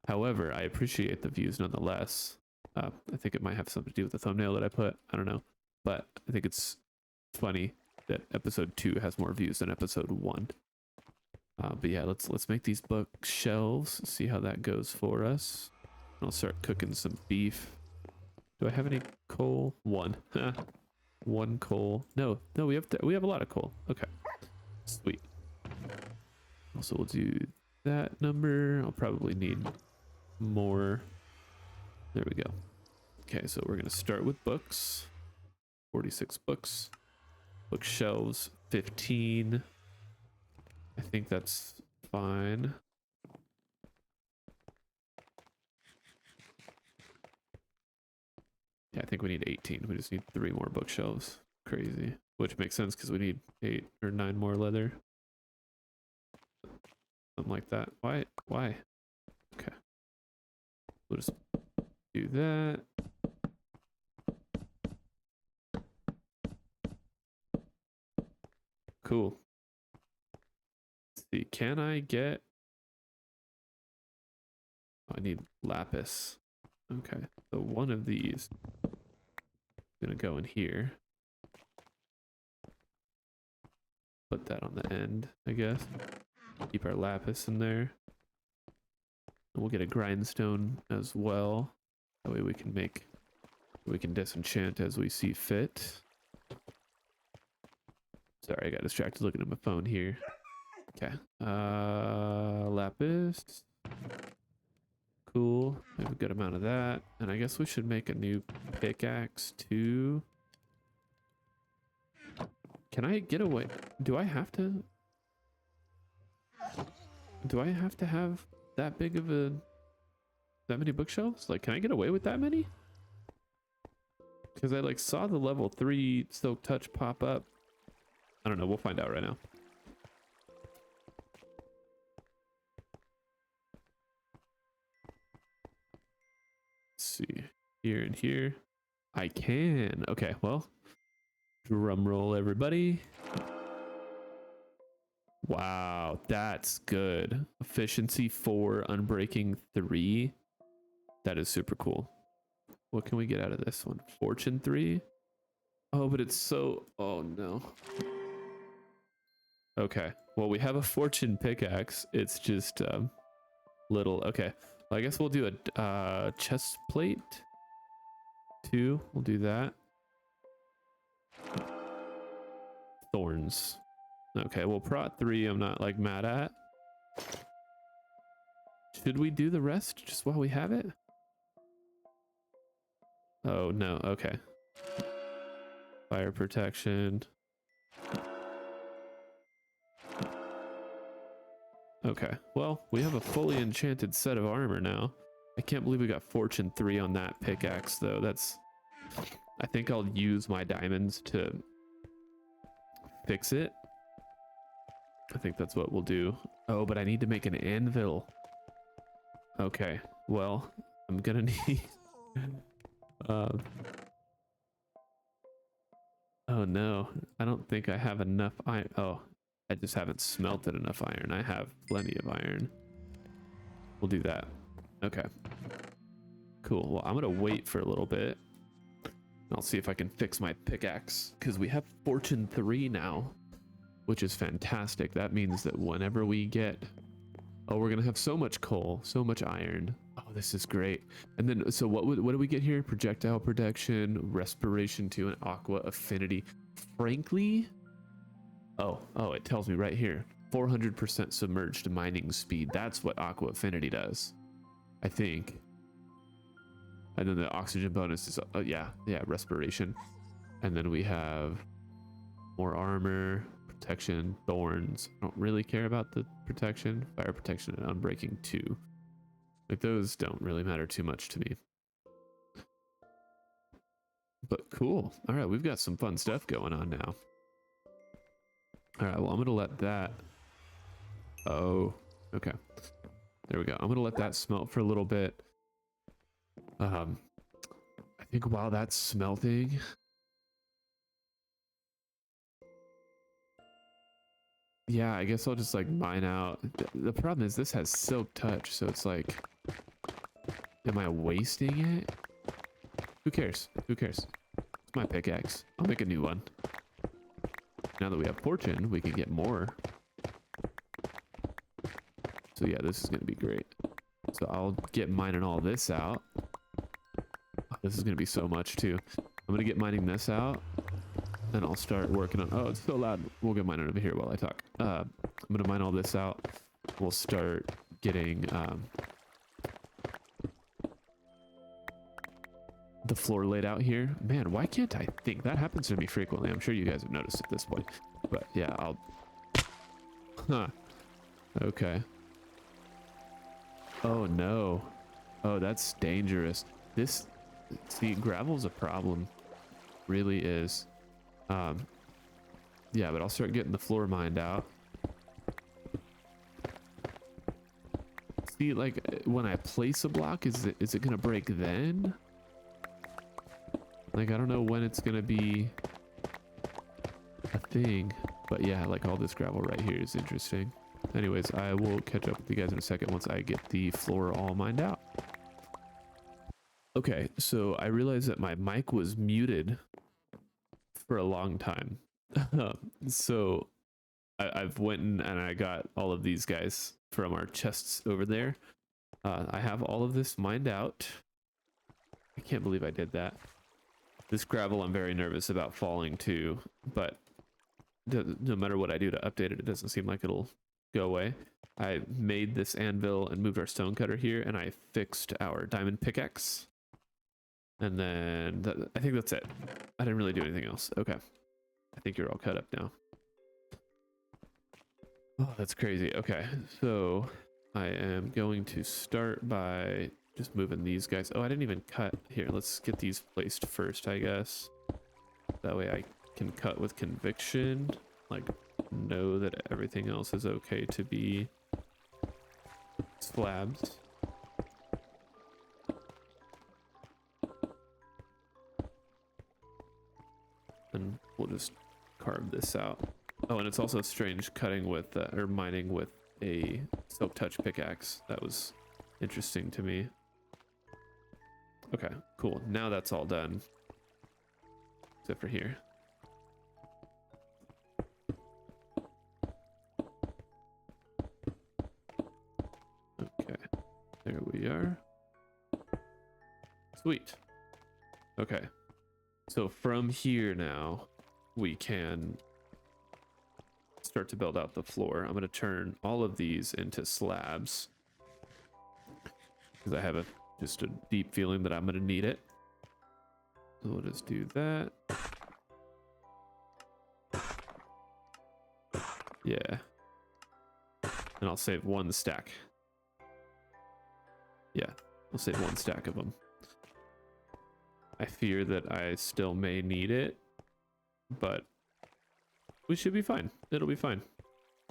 However, I appreciate the views nonetheless. I think it might have something to do with the thumbnail that I put. I don't know, but I think it's funny that episode 2 has more views than episode 1. But yeah, let's make these bookshelves, see how that goes for us. I'll start cooking some beef. Do I have any coal? 1. 1 coal. No, we have a lot of coal. Okay, sweet. Also, we'll do that number. I'll probably need more. There we go. Okay, so we're gonna start with books. 46 books. Bookshelves 15. I think that's fine. Yeah, I think we need 18. We just need 3 more bookshelves. Crazy. Which makes sense because we need 8 or 9 more leather. Something like that. Why? Okay. We'll just do that. Cool. Let's see. Can I get... Oh, I need lapis. Okay. So one of these is going to go in here. Put that on the end, I guess. Keep our lapis in there. And we'll get a grindstone as well. That way we can disenchant as we see fit. Sorry, I got distracted looking at my phone here. Okay. Lapis. Cool. We have a good amount of that. And I guess we should make a new pickaxe too. Can I get away? Do I have to have that big of that many bookshelves? Like, can I get away with that many? Because I like saw the level 3 silk touch pop up. I don't know. We'll find out right now. Let's see. Here and here. I can. Okay, well. Drum roll, everybody. Wow, that's good. Efficiency 4, unbreaking 3. That is super cool. What can we get out of this one? Fortune 3? Oh, but it's so... Oh, no. Okay. Well, we have a fortune pickaxe. It's just little... Okay. Well, I guess we'll do a chest plate. 2. We'll do that. Thorns. Okay, well, prot 3 I'm not like mad at. Should we do the rest just while we have it? Oh, no. Okay. Fire protection. Okay, well, we have a fully enchanted set of armor now. I can't believe we got Fortune 3 on that pickaxe, though. That's... I think I'll use my diamonds to fix it. I think that's what we'll do. Oh, but I need to make an anvil. Okay, well, I'm gonna need... oh no, I don't think I have enough iron. Oh, I just haven't smelted enough iron. I have plenty of iron. We'll do that. Okay. Cool. Well, I'm gonna wait for a little bit. I'll see if I can fix my pickaxe, because we have Fortune 3 now, which is fantastic. That means that whenever we get... Oh, we're gonna have so much coal, so much iron. Oh, this is great. And then, so what do we get here? Projectile protection, respiration 2, and aqua affinity. Frankly, oh, it tells me right here, 400% submerged mining speed. That's what aqua affinity does, I think. And then the oxygen bonus is, yeah, respiration. And then we have more armor, protection, thorns. I don't really care about the protection. Fire protection and unbreaking 2. Like, those don't really matter too much to me. But cool. All right, we've got some fun stuff going on now. All right, well, I'm gonna let that... Oh, okay. There we go. I'm gonna let that smelt for a little bit. I think while that's smelting... Yeah, I guess I'll just like mine out. The problem is this has silk touch, so it's like... Am I wasting it? Who cares? Who cares? It's my pickaxe. I'll make a new one. Now that we have fortune, we can get more. So yeah, this is going to be great. So I'll get mining all this out. Oh, this is going to be so much too. I'm going to get mining this out. And I'll start working on... Oh, it's so loud. We'll get mining over here while I talk. I'm going to mine all this out. We'll start getting... the floor laid out here. Man, why can't I think? That happens to me frequently. I'm sure you guys have noticed at this point. But yeah, I'll... Huh. Okay. Oh no. Oh, that's dangerous. This... See, gravel's a problem. Really is. Yeah, but I'll start getting the floor mined out. See, like, when I place a block, is it gonna break then? Like, I don't know when it's gonna be a thing, but yeah, like all this gravel right here is interesting. Anyways, I will catch up with you guys in a second once I get the floor all mined out. Okay, so I realized that my mic was muted for a long time. So I've went and I got all of these guys from our chests over there. I have all of this mined out. I can't believe I did that. This gravel I'm very nervous about falling to, but no matter what I do to update it, it doesn't seem like it'll go away. I made this anvil and moved our stone cutter here, and I fixed our diamond pickaxe. And then I think that's it. I didn't really do anything else. Okay. I think you're all cut up now. Oh, that's crazy. Okay. So I am going to start by just moving these guys. Oh, I didn't even cut. Here, let's get these placed first, I guess. That way I can cut with conviction. Like, know that everything else is okay to be slabs. And we'll just carve this out. Oh, and it's also strange cutting with, or mining with a silk touch pickaxe. That was interesting to me. Okay, cool. Now that's all done. Except for here. Okay, there we are. Sweet. Okay. So from here now, we can start to build out the floor. I'm going to turn all of these into slabs because I have just a deep feeling that I'm going to need it. So we'll just do that. Yeah. And I'll save one stack. Yeah, I'll save one stack of them. I fear that I still may need it, but we should be fine. It'll be fine.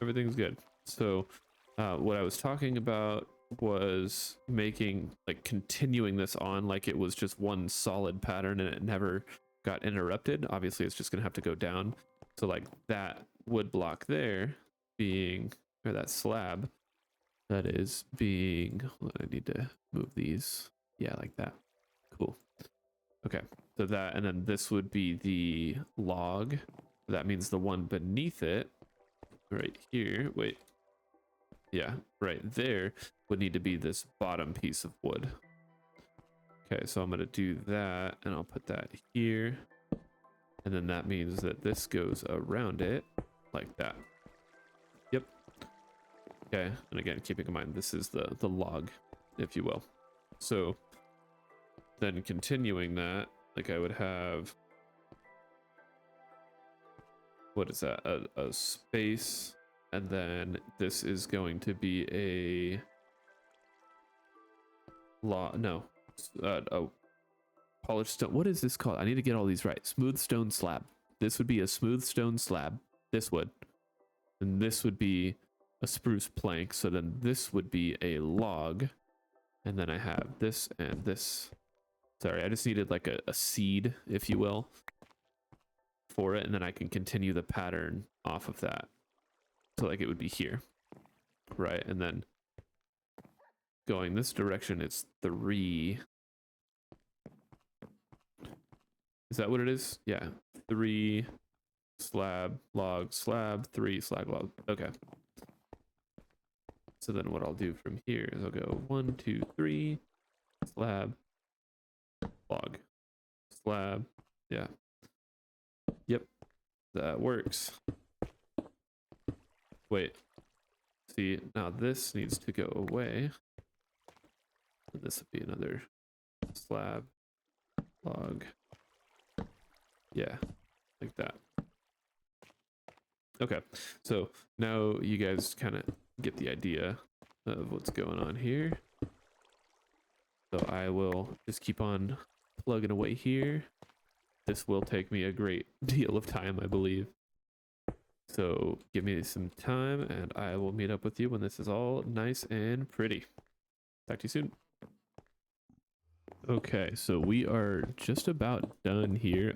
Everything's good. So what I was talking about was making, like, continuing this on like it was just one solid pattern and it never got interrupted. Obviously it's just gonna have to go down. So like that wood block there being, or that slab that is being, hold on, I need to move these. Yeah, like that. Cool. Okay, so that, and then this would be the log. That means the one beneath it right here, wait, yeah, right there would need to be this bottom piece of wood. Okay, so I'm going to do that, and I'll put that here, and then that means that this goes around it like that. Yep. Okay, and again, keeping in mind this is the log, if you will. So then continuing that, like I would have, what is that, a space, and then this is going to be a polished stone. What is this called? I need to get all these right. Smooth stone slab. This would be a smooth stone slab. This would. And this would be a spruce plank. So then this would be a log. And then I have this and this. Sorry, I just needed like a seed, if you will, for it. And then I can continue the pattern off of that. So like it would be here. Right, and then going this direction, it's 3. Is that what it is? Yeah, 3, slab, log, slab, 3, slag, log. Okay. So then what I'll do from here is I'll go 1, 2, 3, slab, log, slab. Yeah. Yep. That works. Wait. See, now this needs to go away. And this would be another slab, log. Yeah, like that. Okay, so now you guys kind of get the idea of what's going on here. So I will just keep on plugging away here. This will take me a great deal of time, I believe. So give me some time and I will meet up with you when this is all nice and pretty. Talk to you soon. Okay, so we are just about done here.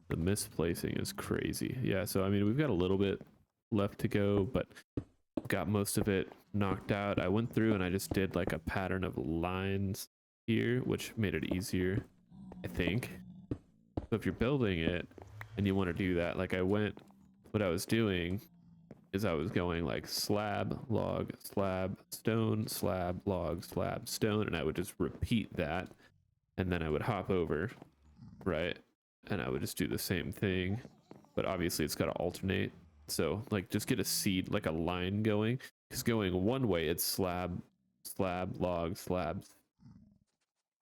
The misplacing is crazy. Yeah, so I mean, we've got a little bit left to go, but got most of it knocked out. I went through and I just did like a pattern of lines here, which made it easier, I think. So if you're building it and you want to do that, like what I was doing is I was going like slab, log, slab, stone, slab, log, slab, stone, and I would just repeat that, and then I would hop over, right? And I would just do the same thing, but obviously it's got to alternate. So like just get a seed, like a line going, because going one way it's slab, slab, log, slab,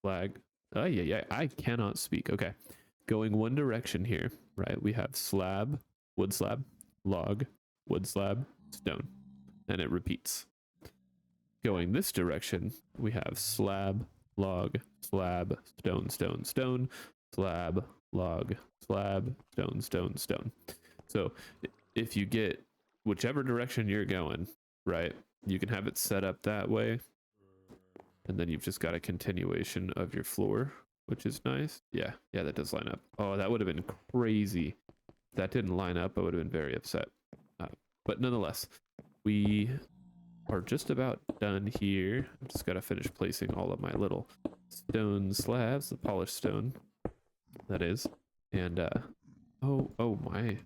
flag. Oh yeah, I cannot speak. Okay, going one direction here, right? We have slab, wood slab, log, wood slab, stone, and it repeats. Going this direction, we have slab, log, slab, stone, stone, stone, slab, log, slab, stone, stone, stone. So if you get whichever direction you're going, right, you can have it set up that way. And then you've just got a continuation of your floor, which is nice. Yeah, that does line up. Oh, that would have been crazy. If that didn't line up, I would have been very upset. But nonetheless, we are just about done here. I've just got to finish placing all of my little stone slabs, the polished stone, that is. And, oh my.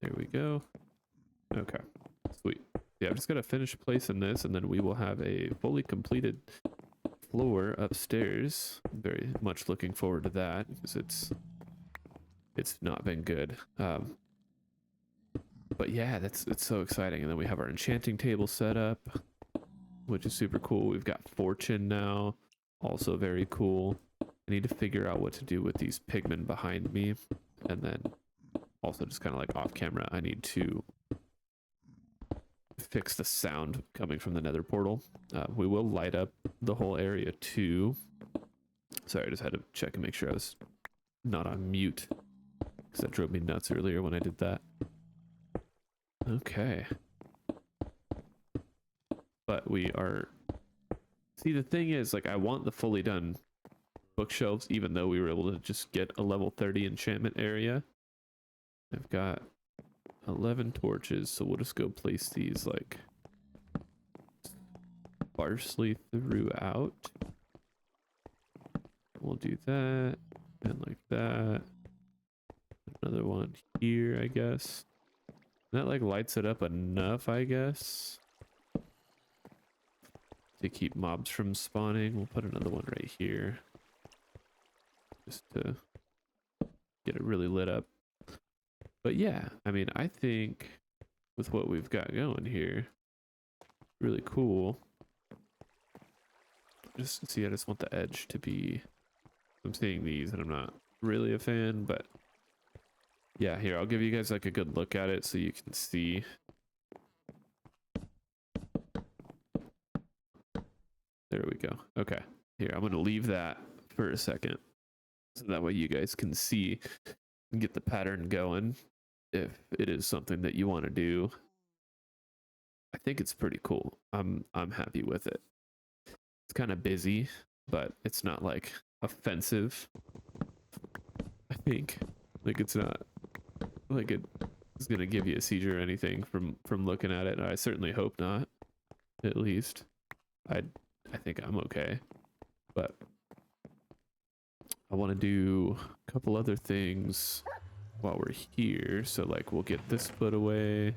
There we go. Okay, sweet. Yeah, I'm just gonna finish placing this, and then we will have a fully completed floor upstairs. I'm very much looking forward to that because it's not been good. But yeah, it's so exciting. And then we have our enchanting table set up, which is super cool. We've got fortune now, also very cool. I need to figure out what to do with these pigmen behind me, and then also just kind of like off camera, I need to fix the sound coming from the Nether Portal. We will light up the whole area too. Sorry, I just had to check and make sure I was not on mute, because that drove me nuts earlier when I did that. Okay. But we are... See, the thing is, like, I want the fully done bookshelves, even though we were able to just get a level 30 enchantment area. I've got 11 torches, so we'll just go place these like sparsely throughout. We'll do that, and like that. Another one here, I guess. That like lights it up enough, I guess, to keep mobs from spawning. We'll put another one right here, just to get it really lit up. But yeah, I mean, I think with what we've got going here, really cool. Just see, I just want the edge to be... I'm seeing these and I'm not really a fan, but yeah, here, I'll give you guys like a good look at it so you can see. There we go. Okay, here, I'm gonna leave that for a second, so that way you guys can see and get the pattern going if it is something that you want to do. I think it's pretty cool. I'm happy with it. It's kind of busy, but it's not like offensive. I think like it's not like it's gonna give you a seizure or anything from looking at it. I certainly hope not. At least I think I'm okay, but I want to do a couple other things while we're here. So like we'll get this put away,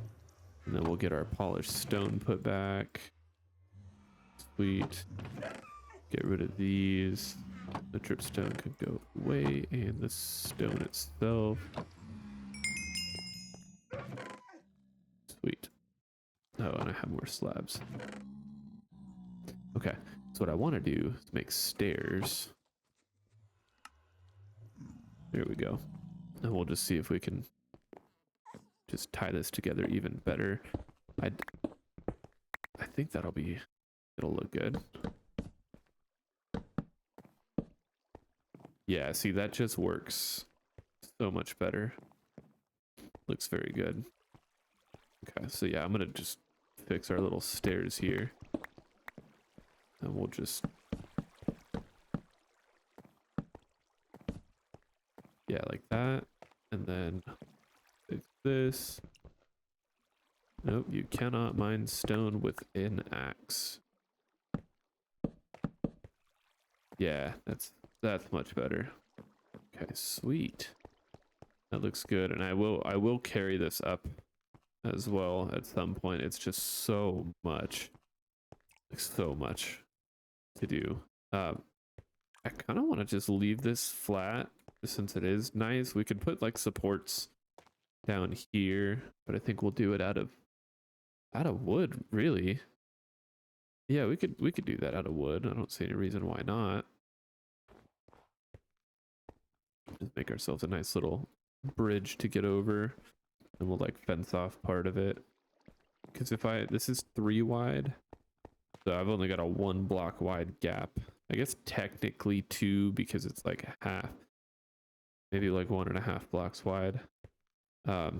and then we'll get our polished stone put back. Sweet. Get rid of these. The dripstone can go away, and the stone itself. Sweet. Oh, and I have more slabs. Okay, so what I want to do is make stairs. There we go. And we'll just see if we can just tie this together even better. I think it'll look good. Yeah, see, that just works so much better. Looks very good. Okay, so yeah, I'm gonna just fix our little stairs here. And we'll just... yeah, like that. And then fix this. Nope, you cannot mine stone with an axe. Yeah, that's much better. Okay, sweet. That looks good, and I will carry this up as well at some point. It's just so much, like so much to do. I kind of want to just leave this flat since it is nice. We could put like supports down here, but I think we'll do it out of wood, really. Yeah, we could do that out of wood. I don't see any reason why not. Just make ourselves a nice little bridge to get over, and we'll like fence off part of it. Because this is 3 wide, so I've only got a 1 block wide gap. I guess technically 2 because it's like half, maybe like 1.5 blocks wide. But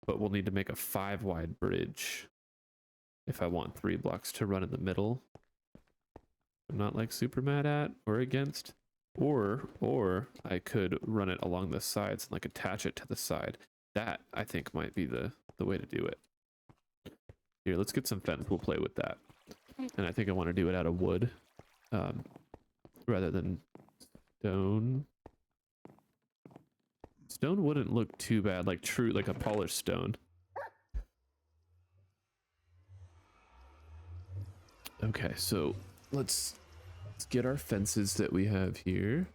we'll need to make a 5 wide bridge if I want 3 blocks to run in the middle. I'm not like super mad at or against. Or I could run it along the sides and like attach it to the side. That I think might be the way to do it. Here, let's get some fence. We'll play with that. And I think I want to do it out of wood rather than stone. Stone wouldn't look too bad, like a polished stone. Okay, so let's get our fences that we have here.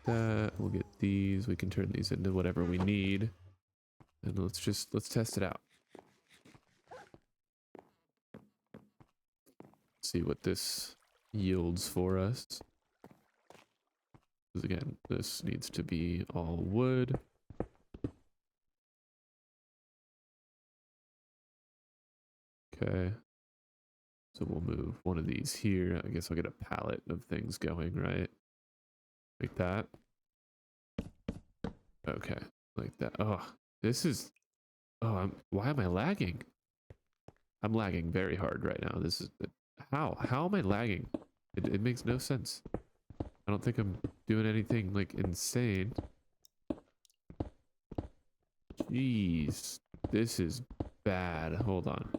We'll get these. We can turn these into whatever we need. And let's test it out. See what this yields for us. Because again, this needs to be all wood. Okay. So we'll move one of these here. I guess I'll get a pallet of things going, right? Like that. Okay, like that. Oh, this is... oh, why am I lagging? I'm lagging very hard right now. This is... how am I lagging? It makes no sense. I don't think I'm doing anything like insane. Jeez, this is bad. Hold on.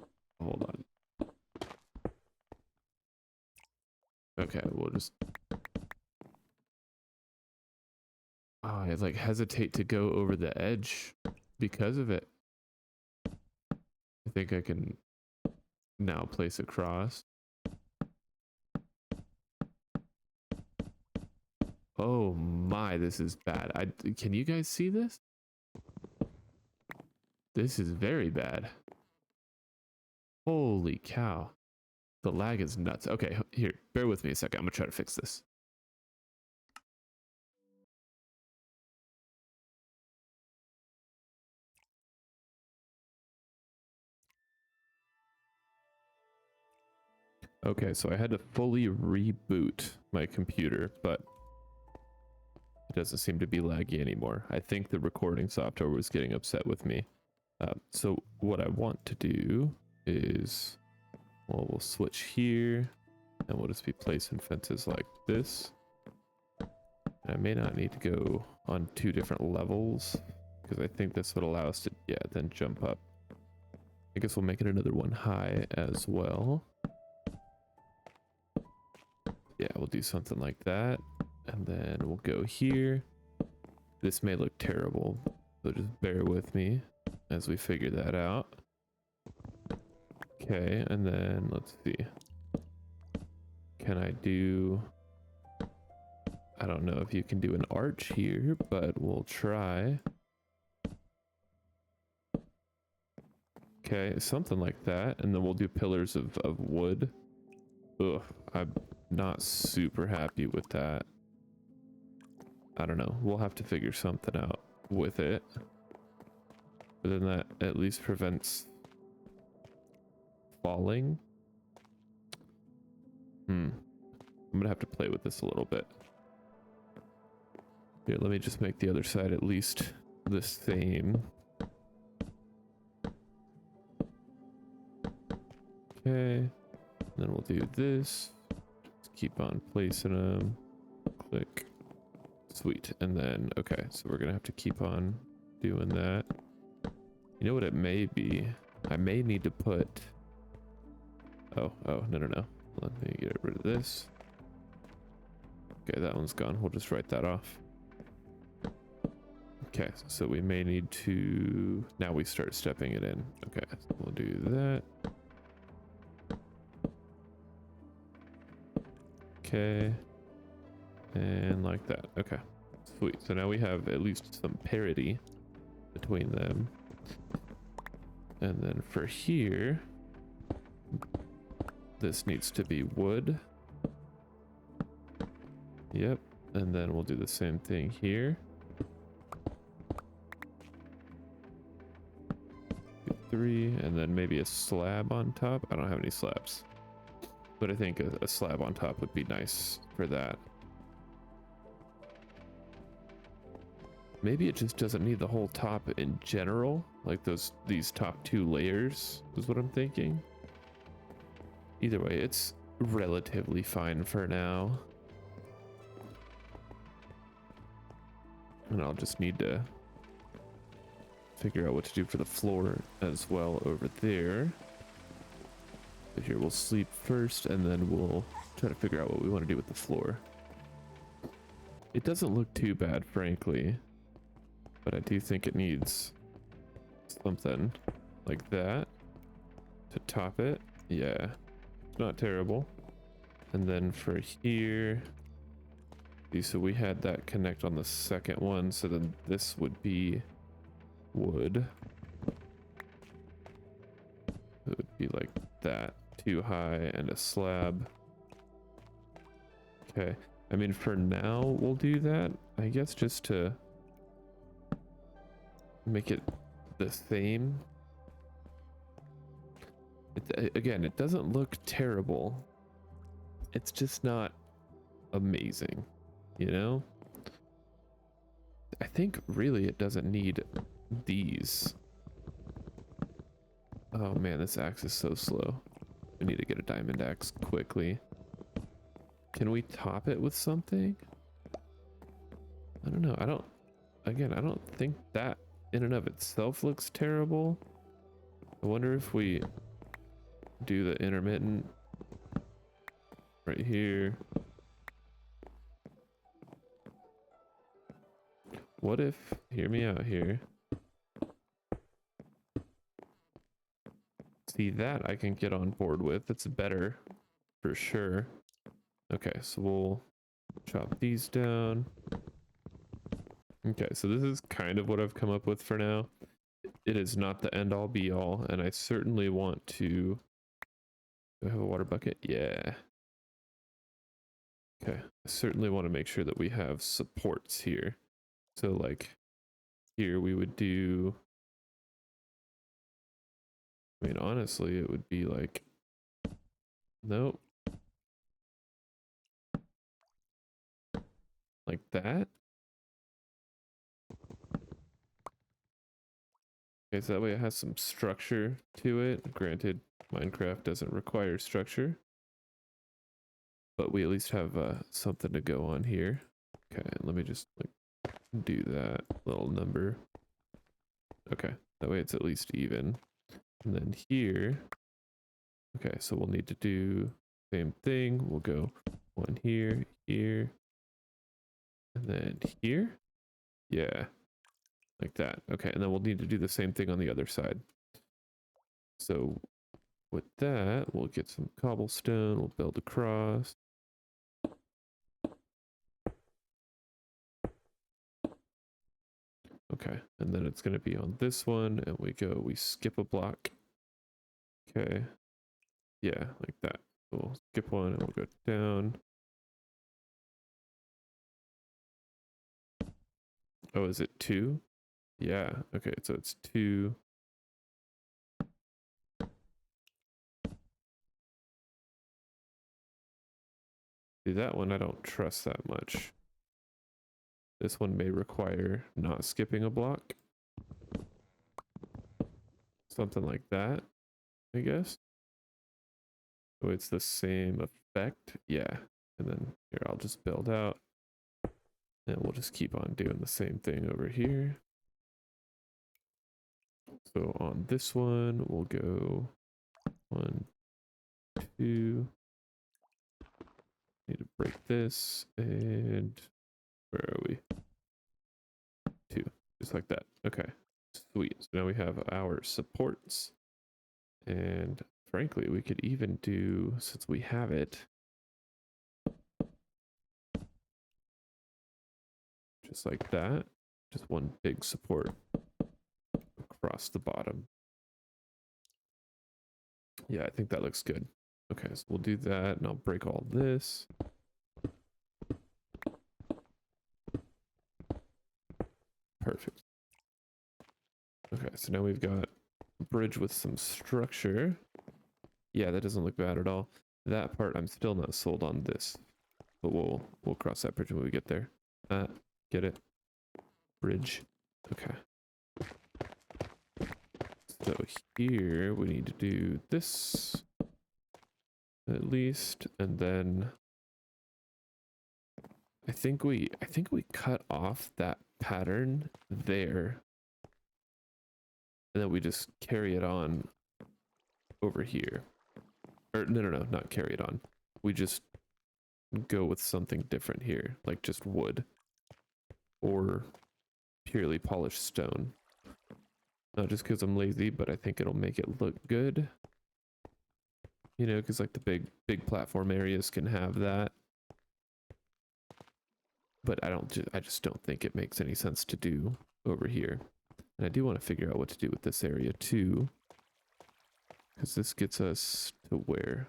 Okay, we'll just... oh, I like hesitate to go over the edge because of it. I think I can now place across. Oh my, this is bad. Can you guys see this? This is very bad. Holy cow. The lag is nuts. Okay, here, bear with me a second. I'm gonna try to fix this. Okay, so I had to fully reboot my computer, but it doesn't seem to be laggy anymore. I think the recording software was getting upset with me. So what I want to do is, well, we'll switch here, and we'll just be placing fences like this. And I may not need to go on 2 different levels, because I think this would allow us to, yeah, then jump up. I guess we'll make it another one high as well. Yeah, we'll do something like that. And then we'll go here. This may look terrible, so just bear with me as we figure that out. Okay, and then let's see. Can I do... I don't know if you can do an arch here, but we'll try. Okay, something like that. And then we'll do pillars of wood. Ugh, I'm not super happy with that. I don't know. We'll have to figure something out with it. But then that at least prevents falling. I'm gonna have to play with this a little bit. Here, let me just make the other side at least the same. Okay, then we'll do this. Just keep on placing them. Click. Sweet. And then, okay, so we're gonna have to keep on doing that. You know what it may be? I may need to put... Oh, no. Let me get rid of this. Okay, that one's gone. We'll just write that off. Okay, so we may need to... Now we start stepping it in. Okay, so we'll do that. Okay. And like that. Okay. Sweet. So now we have at least some parity between them. And then for here, this needs to be wood. Yep. And then we'll do the same thing here. 3, and then maybe a slab on top. I don't have any slabs, but I think a slab on top would be nice for that. Maybe it just doesn't need the whole top in general, like these top 2 layers is what I'm thinking. Either way, it's relatively fine for now. And I'll just need to figure out what to do for the floor as well over there. So here we'll sleep first, and then we'll try to figure out what we want to do with the floor. It doesn't look too bad, frankly, but I do think it needs something like that to top it. Yeah, it's not terrible. And then for here, so we had that connect on the second one, so then this would be wood. It would be like that, 2 high and a slab. Okay, I mean for now we'll do that, I guess, just to make it the same. Again, it doesn't look terrible, it's just not amazing, you know? I think really it doesn't need these. Oh man, this axe is so slow. We need to get a diamond axe quickly. Can we top it with something? I don't know. I don't think that in and of itself looks terrible. I wonder if we do the intermittent right here. What if, hear me out here. See, that I can get on board with. It's better for sure. Okay, so we'll chop these down. Okay, so this is kind of what I've come up with for now. It is not the end all be all, and I certainly want to... Do I have a water bucket? Yeah. Okay, I certainly want to make sure that we have supports here. So like here we would do... I mean, honestly, it would be like... Nope. Like that. Okay, so that way it has some structure to it. Granted, Minecraft doesn't require structure, but we at least have something to go on here. Okay, let me just like do that little number. Okay, that way it's at least even. And then here, okay, so we'll need to do same thing. We'll go 1 here, here, and then here. Yeah, like that. Okay, and then we'll need to do the same thing on the other side. So with that, we'll get some cobblestone, we'll build across. Okay, and then it's going to be on this one, and we skip a block. Okay, yeah, like that. So we'll skip one and we'll go down. Oh, is it 2? Yeah, okay, so it's 2. See, that one I don't trust that much. This one may require not skipping a block. Something like that, I guess. So it's the same effect. Yeah. And then here, I'll just build out. And we'll just keep on doing the same thing over here. So on this one, we'll go 1, 2. Need to break this. And where are we? 2. Just like that. Okay. Sweet. So now we have our supports. And frankly, we could even do, since we have it, just like that. Just one big support across the bottom. Yeah, I think that looks good. Okay, so we'll do that, and I'll break all this. Perfect. Okay, so now we've got a bridge with some structure. Yeah, that doesn't look bad at all. That part, I'm still not sold on this, but we'll cross that bridge when we get there. Get it? Bridge. Okay. So here we need to do this at least, and then I think we cut off that pattern there, and then we just carry it on over here. Or no, not carry it on. We just go with something different here, like just wood or purely polished stone. Not just because I'm lazy, but I think it'll make it look good. You know, because like the big platform areas can have that. But I just don't think it makes any sense to do over here. And I do want to figure out what to do with this area too. Because this gets us to where?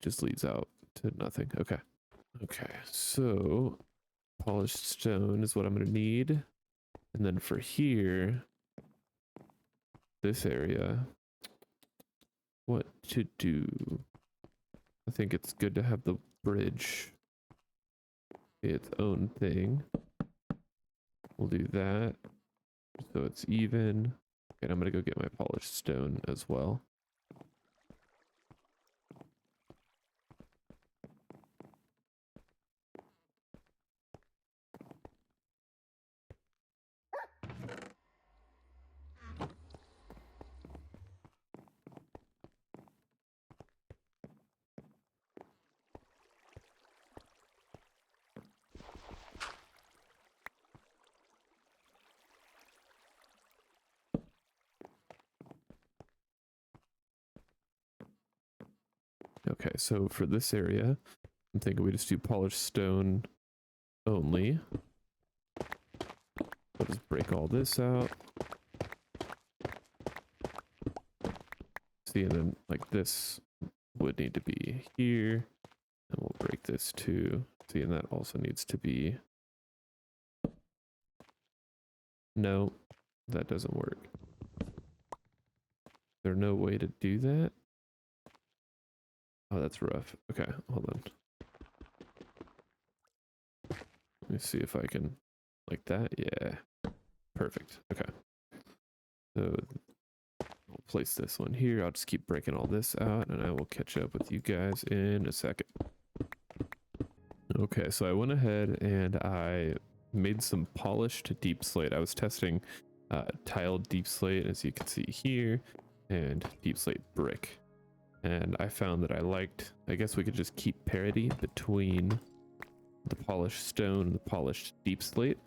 Just leads out to nothing. Okay. Okay, so polished stone is what I'm going to need. And then for here, this area, what to do? I think it's good to have the bridge be its own thing. We'll do that so it's even. And I'm going to go get my polished stone as well. Okay, so for this area, I'm thinking we just do polished stone only. I'll just break all this out. See, and then like this would need to be here. And we'll break this too. See, and that also needs to be... No, that doesn't work. There's no way to do that? Oh, that's rough. Okay, hold on. Let me see if I can... Like that? Yeah. Perfect. Okay. So I'll place this one here. I'll just keep breaking all this out, and I will catch up with you guys in a second. Okay, so I went ahead and I made some polished deep slate. I was testing tiled deep slate, as you can see here, and deep slate brick. and I found that I guess we could just keep parity between the polished stone and the polished deep slate.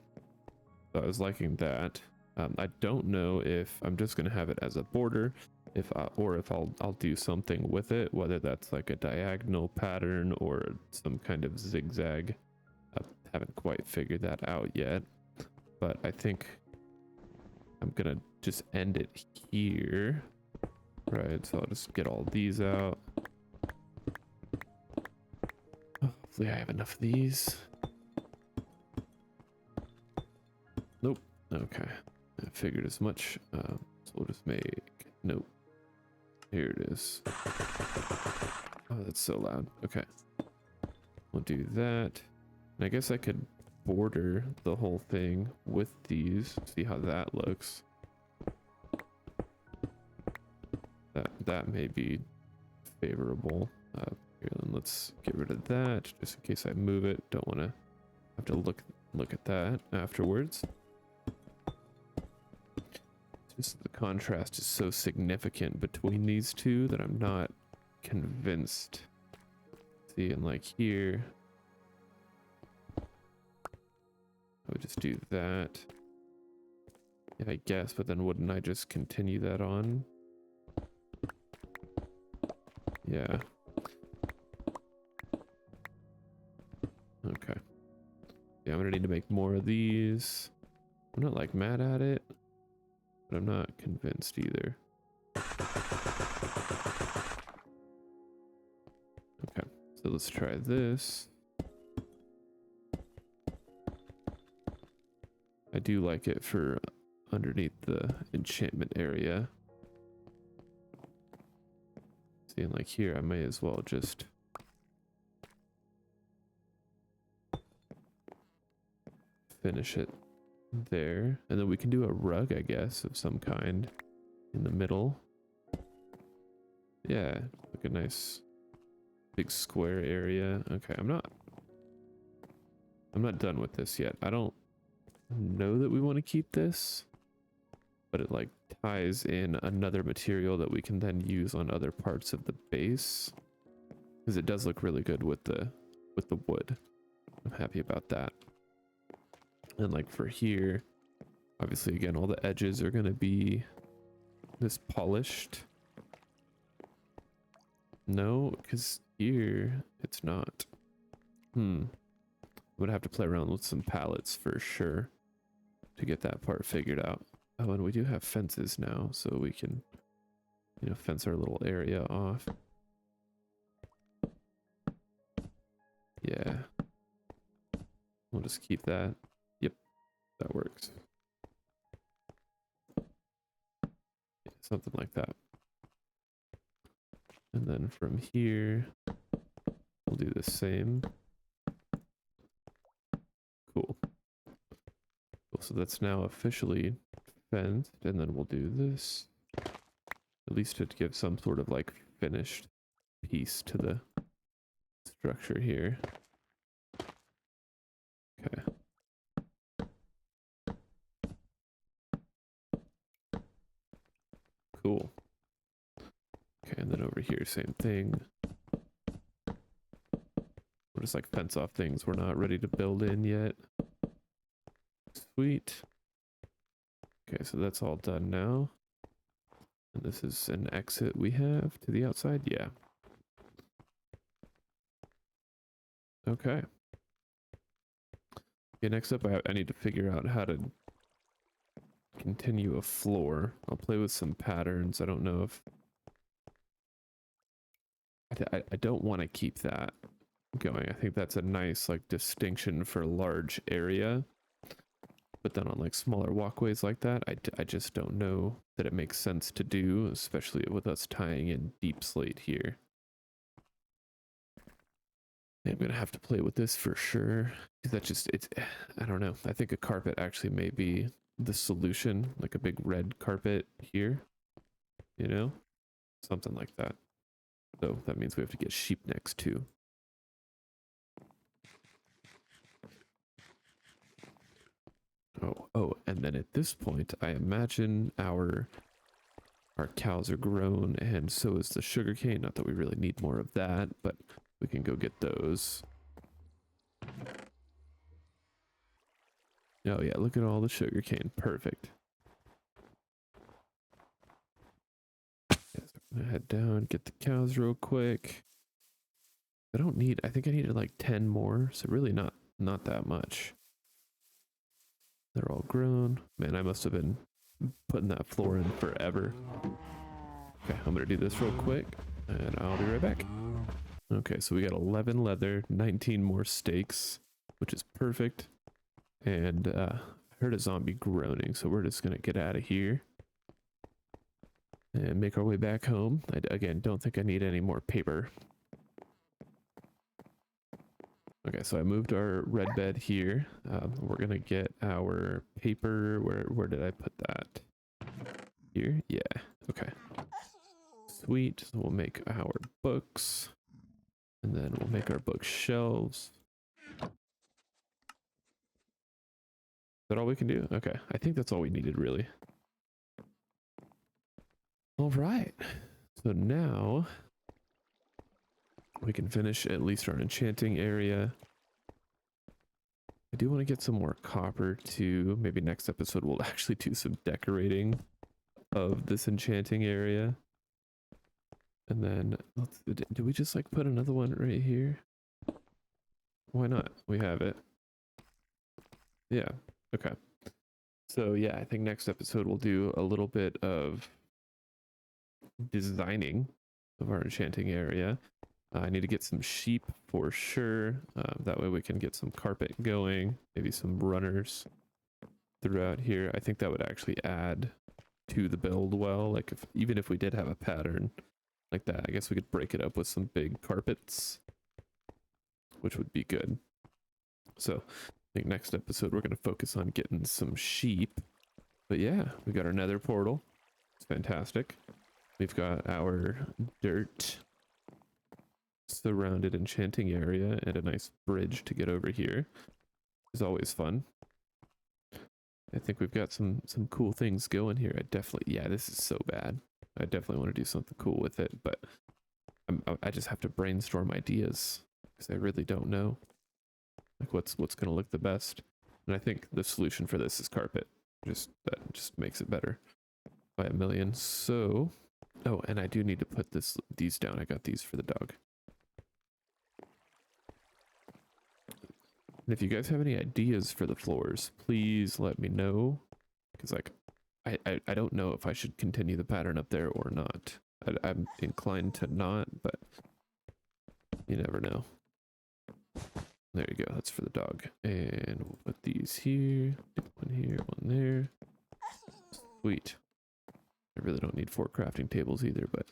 So I was liking that. I don't know if I'm just going to have it as a border, or if I'll do something with it, whether that's like a diagonal pattern or some kind of zigzag. I haven't quite figured that out yet, but I think I'm gonna just end it here. Right, so I'll just get all these out. Hopefully I have enough of these. Nope. Okay, I figured as much. So we'll just make, nope. Here it is. Oh, that's so loud. Okay, we'll do that. And I guess I could border the whole thing with these. See how that looks. That may be favorable. Here, then let's get rid of that just in case I move it. Don't want to have to look at that afterwards. Just the contrast is so significant between these two that I'm not convinced. See, and like here, I would just do that. Yeah, I guess, but then wouldn't I just continue that on? Yeah. Okay. Yeah, I'm gonna need to make more of these. I'm not like mad at it, but I'm not convinced either. Okay, so let's try this. I do like it for underneath the enchantment area. See, and like here, I may as well just finish it there. And then we can do a rug, I guess, of some kind in the middle. Yeah, like a nice big square area. Okay, I'm not done with this yet. I don't know that we want to keep this, but it like ties in another material that we can then use on other parts of the base, because it does look really good with the wood. I'm happy about that. And like for here, obviously again, all the edges are going to be this polished. No, because here it's not. Would have to play around with some palettes for sure to get that part figured out. Oh, and we do have fences now, so we can, you know, fence our little area off. Yeah. We'll just keep that. Yep, that works. Yeah, something like that. And then from here, we'll do the same. Cool. So that's now officially fenced, and then we'll do this. At least to give some sort of like finished piece to the structure here. Okay. Cool. Okay, and then over here, same thing. We'll just like fence off things we're not ready to build in yet. Sweet. Okay, so that's all done now. And this is an exit we have to the outside? Yeah. Okay. Okay, next up I need to figure out how to continue a floor. I'll play with some patterns. I don't know if... I don't want to keep that going. I think that's a nice like distinction for a large area. But then on like smaller walkways like that, I just don't know that it makes sense to do, especially with us tying in deep slate here. I'm gonna have to play with this for sure. That just, I don't know. I think a carpet actually may be the solution, like a big red carpet here, you know? Something like that. So that means we have to get sheep next too. Oh, and then at this point, I imagine our Our cows are grown, and so is the sugarcane. Not that we really need more of that, but we can go get those. Oh yeah, look at all the sugarcane. Perfect. Yeah, so I'm gonna head down, get the cows real quick. I think I needed like 10 more, so really not that much. They're all grown. Man, I must have been putting that floor in forever. Okay, I'm gonna do this real quick, and I'll be right back. Okay, so we got 11 leather, 19 more steaks, which is perfect. And I heard a zombie groaning, so we're just gonna get out of here and make our way back home. I, again, don't think I need any more paper. Okay, so I moved our red bed here. We're gonna get our paper. Where did I put that? Here? Yeah. Okay. Sweet. So we'll make our books, and then we'll make our bookshelves. Is that all we can do? Okay, I think that's all we needed, really. All right. So now we can finish at least our enchanting area. I do want to get some more copper too. Maybe next episode we'll actually do some decorating of this enchanting area. And then do we just like put another one right here? Why not? We have it. Yeah. Okay. So yeah, I think next episode we'll do a little bit of designing of our enchanting area. I need to get some sheep for sure. That way we can get some carpet going, maybe some runners throughout here. I think that would actually add to the build well. Like even if we did have a pattern like that, I guess we could break it up with some big carpets, which would be good. So I think next episode we're going to focus on getting some sheep. But yeah, we got our nether portal. It's fantastic. We've got our dirt surrounded enchanting area and a nice bridge to get over here. Is always fun. I think we've got some cool things going here. Yeah, this is so bad. I definitely want to do something cool with it, but I just have to brainstorm ideas because I really don't know like what's going to look the best. And I think the solution for this is carpet. That just makes it better by a million. So, oh, and I do need to put these down. I got these for the dog. And if you guys have any ideas for the floors, please let me know. Because like, I don't know if I should continue the pattern up there or not. I'm inclined to not, but you never know. There you go. That's for the dog. And we'll put these here. One here, one there. Sweet. I really don't need 4 crafting tables either, but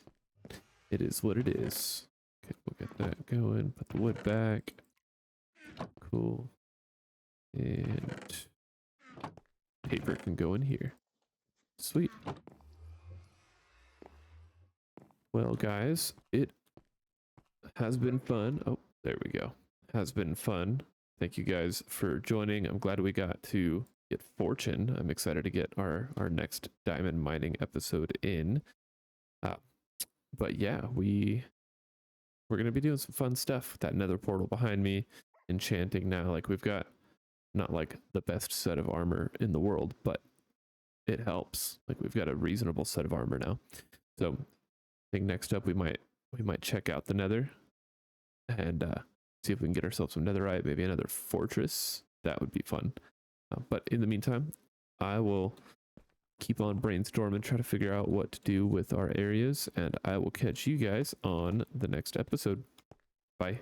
it is what it is. Okay, we'll get that going. Put the wood back. Cool. And paper can go in here. Sweet. Well, guys, it has been fun. Oh, there we go. Has been fun. Thank you guys for joining. I'm glad we got to get fortune. I'm excited to get our next diamond mining episode in. But yeah, we're going to be doing some fun stuff with that nether portal behind me. Enchanting now. Like we've got not like the best set of armor in the world, but it helps. Like we've got a reasonable set of armor now. So I think next up we might check out the nether and see if we can get ourselves some netherite, maybe another fortress. That would be fun. But in the meantime, I will keep on brainstorming, try to figure out what to do with our areas, and I will catch you guys on the next episode. Bye.